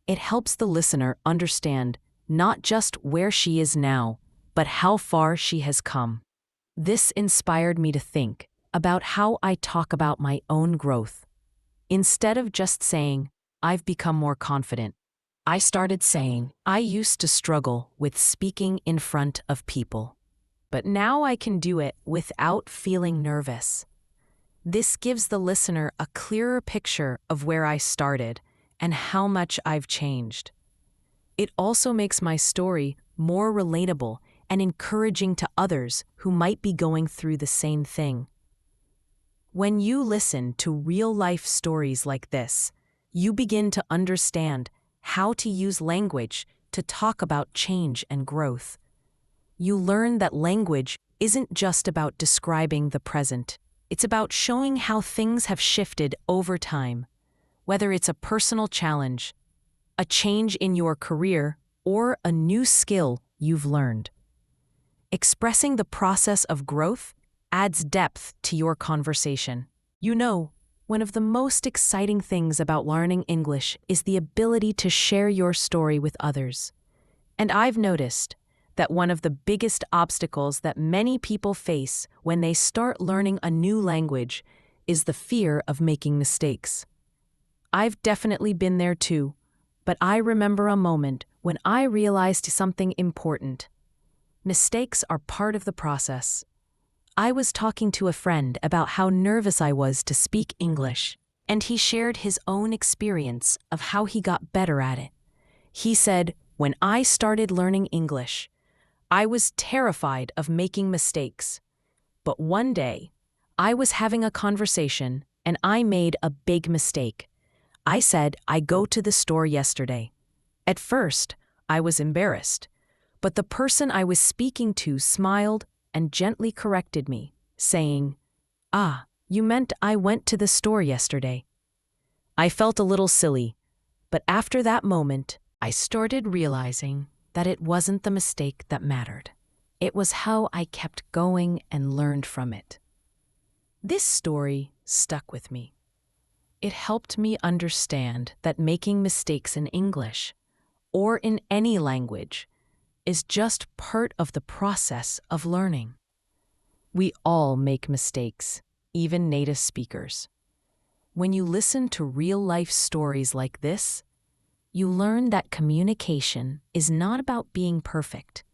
It helps the listener understand not just where she is now, but how far she has come. This inspired me to think about how I talk about my own growth. Instead of just saying, "I've become more confident," I started saying, "I used to struggle with speaking in front of people, but now I can do it without feeling nervous." This gives the listener a clearer picture of where I started and how much I've changed. It also makes my story more relatable and encouraging to others who might be going through the same thing. When you listen to real-life stories like this, you begin to understand how to use language to talk about change and growth. You learn that language isn't just about describing the present. It's about showing how things have shifted over time, whether it's a personal challenge, a change in your career, or a new skill you've learned. Expressing the process of growth adds depth to your conversation. You know, one of the most exciting things about learning English is the ability to share your story with others. And I've noticed that one of the biggest obstacles that many people face when they start learning a new language is the fear of making mistakes. I've definitely been there too, but I remember a moment when I realized something important. Mistakes are part of the process. I was talking to a friend about how nervous I was to speak English, and he shared his own experience of how he got better at it. He said, "When I started learning English, I was terrified of making mistakes. But one day, I was having a conversation and I made a big mistake. I said, 'I go to the store yesterday.' At first, I was embarrassed, but the person I was speaking to smiled and gently corrected me, saying, 'Ah, you meant I went to the store yesterday.' I felt a little silly, but after that moment, I started realizing that it wasn't the mistake that mattered. It was how I kept going and learned from it." This story stuck with me. It helped me understand that making mistakes in English, or in any language, is just part of the process of learning. We all make mistakes, even native speakers. When you listen to real-life stories like this, you learn that communication is not about being perfect.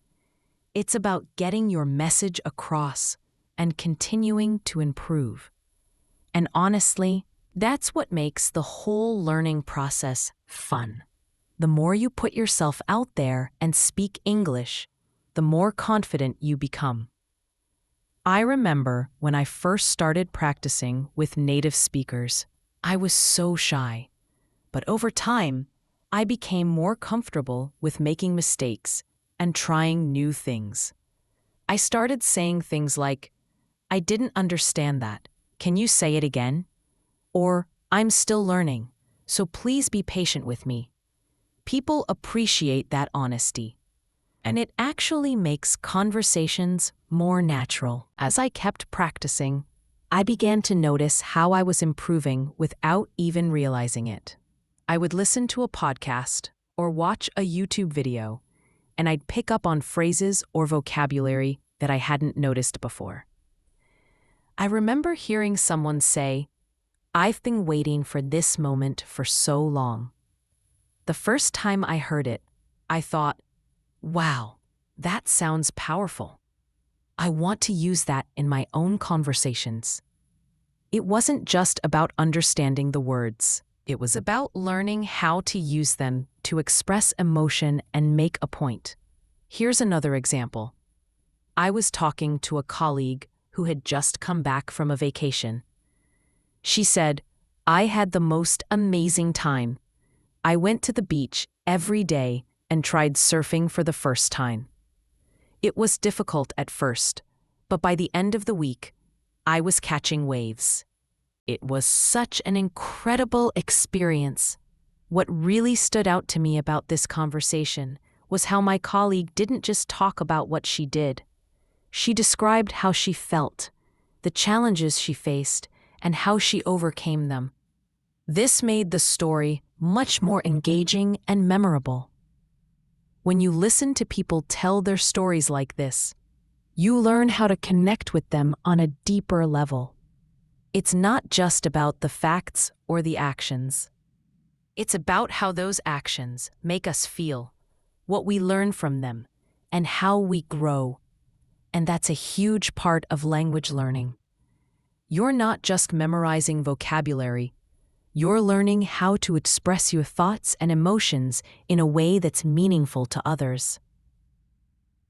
It's about getting your message across and continuing to improve. And honestly, that's what makes the whole learning process fun. The more you put yourself out there and speak English, the more confident you become. I remember when I first started practicing with native speakers, I was so shy. But over time, I became more comfortable with making mistakes and trying new things. I started saying things like, "I didn't understand that. Can you say it again?" Or, "I'm still learning, so please be patient with me." People appreciate that honesty, and it actually makes conversations more natural. As I kept practicing, I began to notice how I was improving without even realizing it. I would listen to a podcast or watch a YouTube video, and I'd pick up on phrases or vocabulary that I hadn't noticed before. I remember hearing someone say, "I've been waiting for this moment for so long." The first time I heard it, I thought, "Wow, that sounds powerful. I want to use that in my own conversations." It wasn't just about understanding the words. It was about learning how to use them to express emotion and make a point. Here's another example. I was talking to a colleague who had just come back from a vacation. She said, "I had the most amazing time. I went to the beach every day and tried surfing for the first time. It was difficult at first, but by the end of the week, I was catching waves. It was such an incredible experience." What really stood out to me about this conversation was how my colleague didn't just talk about what she did. She described how she felt, the challenges she faced, and how she overcame them. This made the story much more engaging and memorable. When you listen to people tell their stories like this, you learn how to connect with them on a deeper level. It's not just about the facts or the actions. It's about how those actions make us feel, what we learn from them, and how we grow. And that's a huge part of language learning. You're not just memorizing vocabulary. You're learning how to express your thoughts and emotions in a way that's meaningful to others.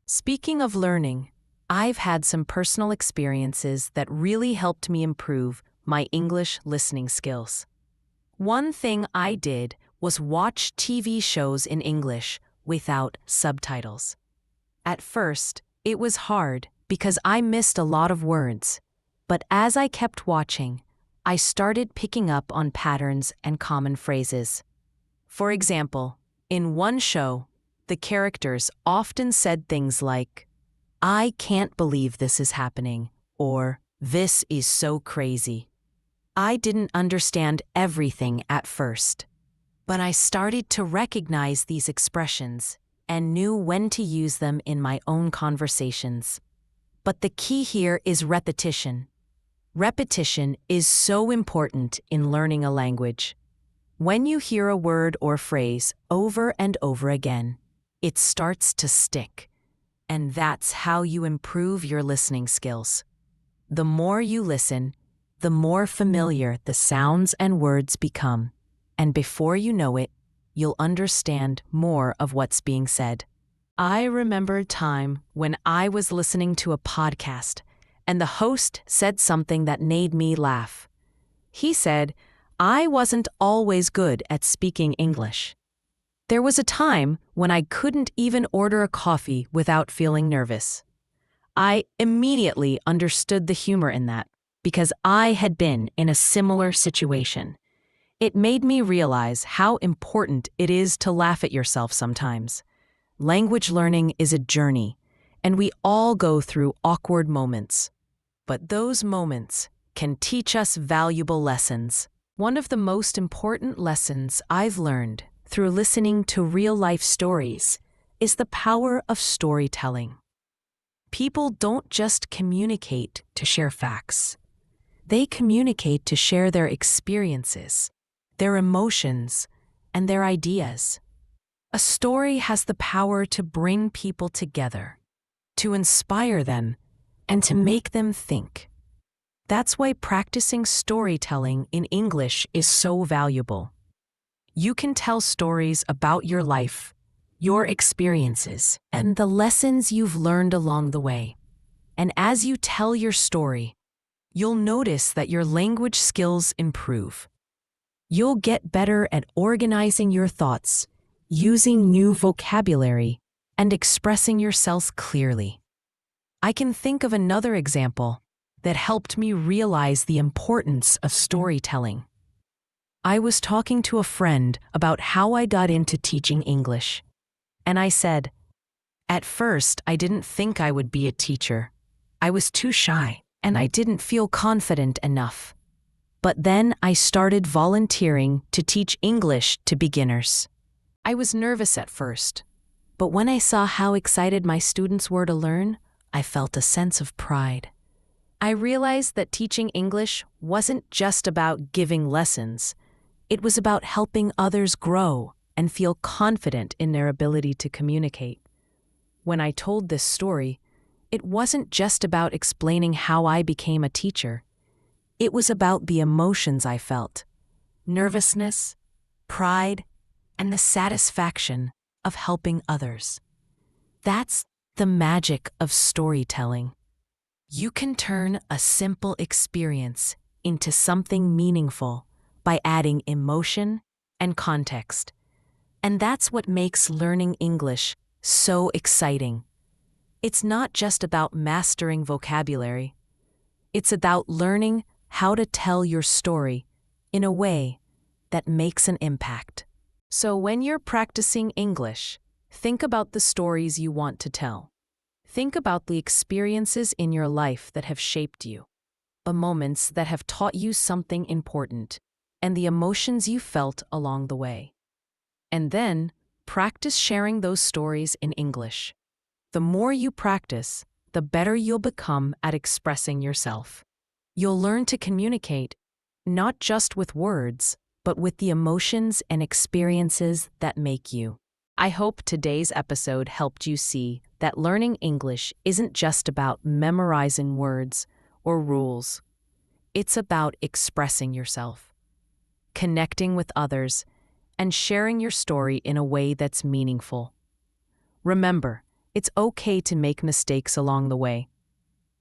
Speaking of learning, I've had some personal experiences that really helped me improve my English listening skills. One thing I did was watch TV shows in English without subtitles. At first, it was hard because I missed a lot of words, but as I kept watching, I started picking up on patterns and common phrases. For example, in one show, the characters often said things like, "I can't believe this is happening," or "This is so crazy." I didn't understand everything at first, but I started to recognize these expressions and knew when to use them in my own conversations. But the key here is repetition. Repetition is so important in learning a language. When you hear a word or phrase over and over again, it starts to stick, and that's how you improve your listening skills. The more you listen, the more familiar the sounds and words become, and before you know it, you'll understand more of what's being said. I remember a time when I was listening to a podcast, and the host said something that made me laugh. He said, "I wasn't always good at speaking English. There was a time when I couldn't even order a coffee without feeling nervous." I immediately understood the humor in that, because I had been in a similar situation. It made me realize how important it is to laugh at yourself sometimes. Language learning is a journey, and we all go through awkward moments. But those moments can teach us valuable lessons. One of the most important lessons I've learned through listening to real-life stories is the power of storytelling. People don't just communicate to share facts. They communicate to share their experiences, their emotions, and their ideas. A story has the power to bring people together, to inspire them, and to make them think. That's why practicing storytelling in English is so valuable. You can tell stories about your life, your experiences, and the lessons you've learned along the way. And as you tell your story, you'll notice that your language skills improve. You'll get better at organizing your thoughts, using new vocabulary, and expressing yourself clearly. I can think of another example that helped me realize the importance of storytelling. I was talking to a friend about how I got into teaching English, and I said, "At first, I didn't think I would be a teacher. I was too shy, and I didn't feel confident enough. But then I started volunteering to teach English to beginners. I was nervous at first, but when I saw how excited my students were to learn, I felt a sense of pride. I realized that teaching English wasn't just about giving lessons. It was about helping others grow and feel confident in their ability to communicate. When I told this story, it wasn't just about explaining how I became a teacher. It was about the emotions I felt: nervousness, pride, and the satisfaction of helping others. That's the magic of storytelling. You can turn a simple experience into something meaningful by adding emotion and context. And that's what makes learning English so exciting. It's not just about mastering vocabulary. It's about learning how to tell your story in a way that makes an impact. So when you're practicing English, think about the stories you want to tell. Think about the experiences in your life that have shaped you, the moments that have taught you something important, and the emotions you felt along the way. And then, practice sharing those stories in English. The more you practice, the better you'll become at expressing yourself. You'll learn to communicate, not just with words, but with the emotions and experiences that make you. I hope today's episode helped you see that learning English isn't just about memorizing words or rules. It's about expressing yourself, connecting with others, and sharing your story in a way that's meaningful. Remember, it's okay to make mistakes along the way.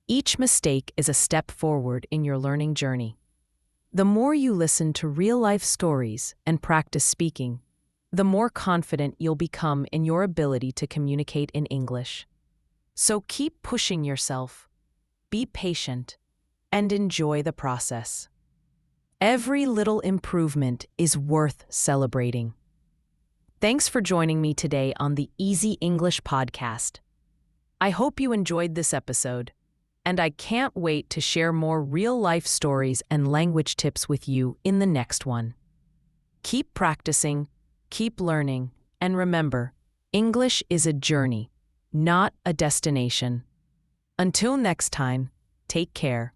Each mistake is a step forward in your learning journey. The more you listen to real-life stories and practice speaking, the more confident you'll become in your ability to communicate in English. So keep pushing yourself, be patient, and enjoy the process. Every little improvement is worth celebrating. Thanks for joining me today on the Easy English podcast. I hope you enjoyed this episode, and I can't wait to share more real-life stories and language tips with you in the next one. Keep practicing, keep learning, and remember, English is a journey, not a destination. Until next time, take care.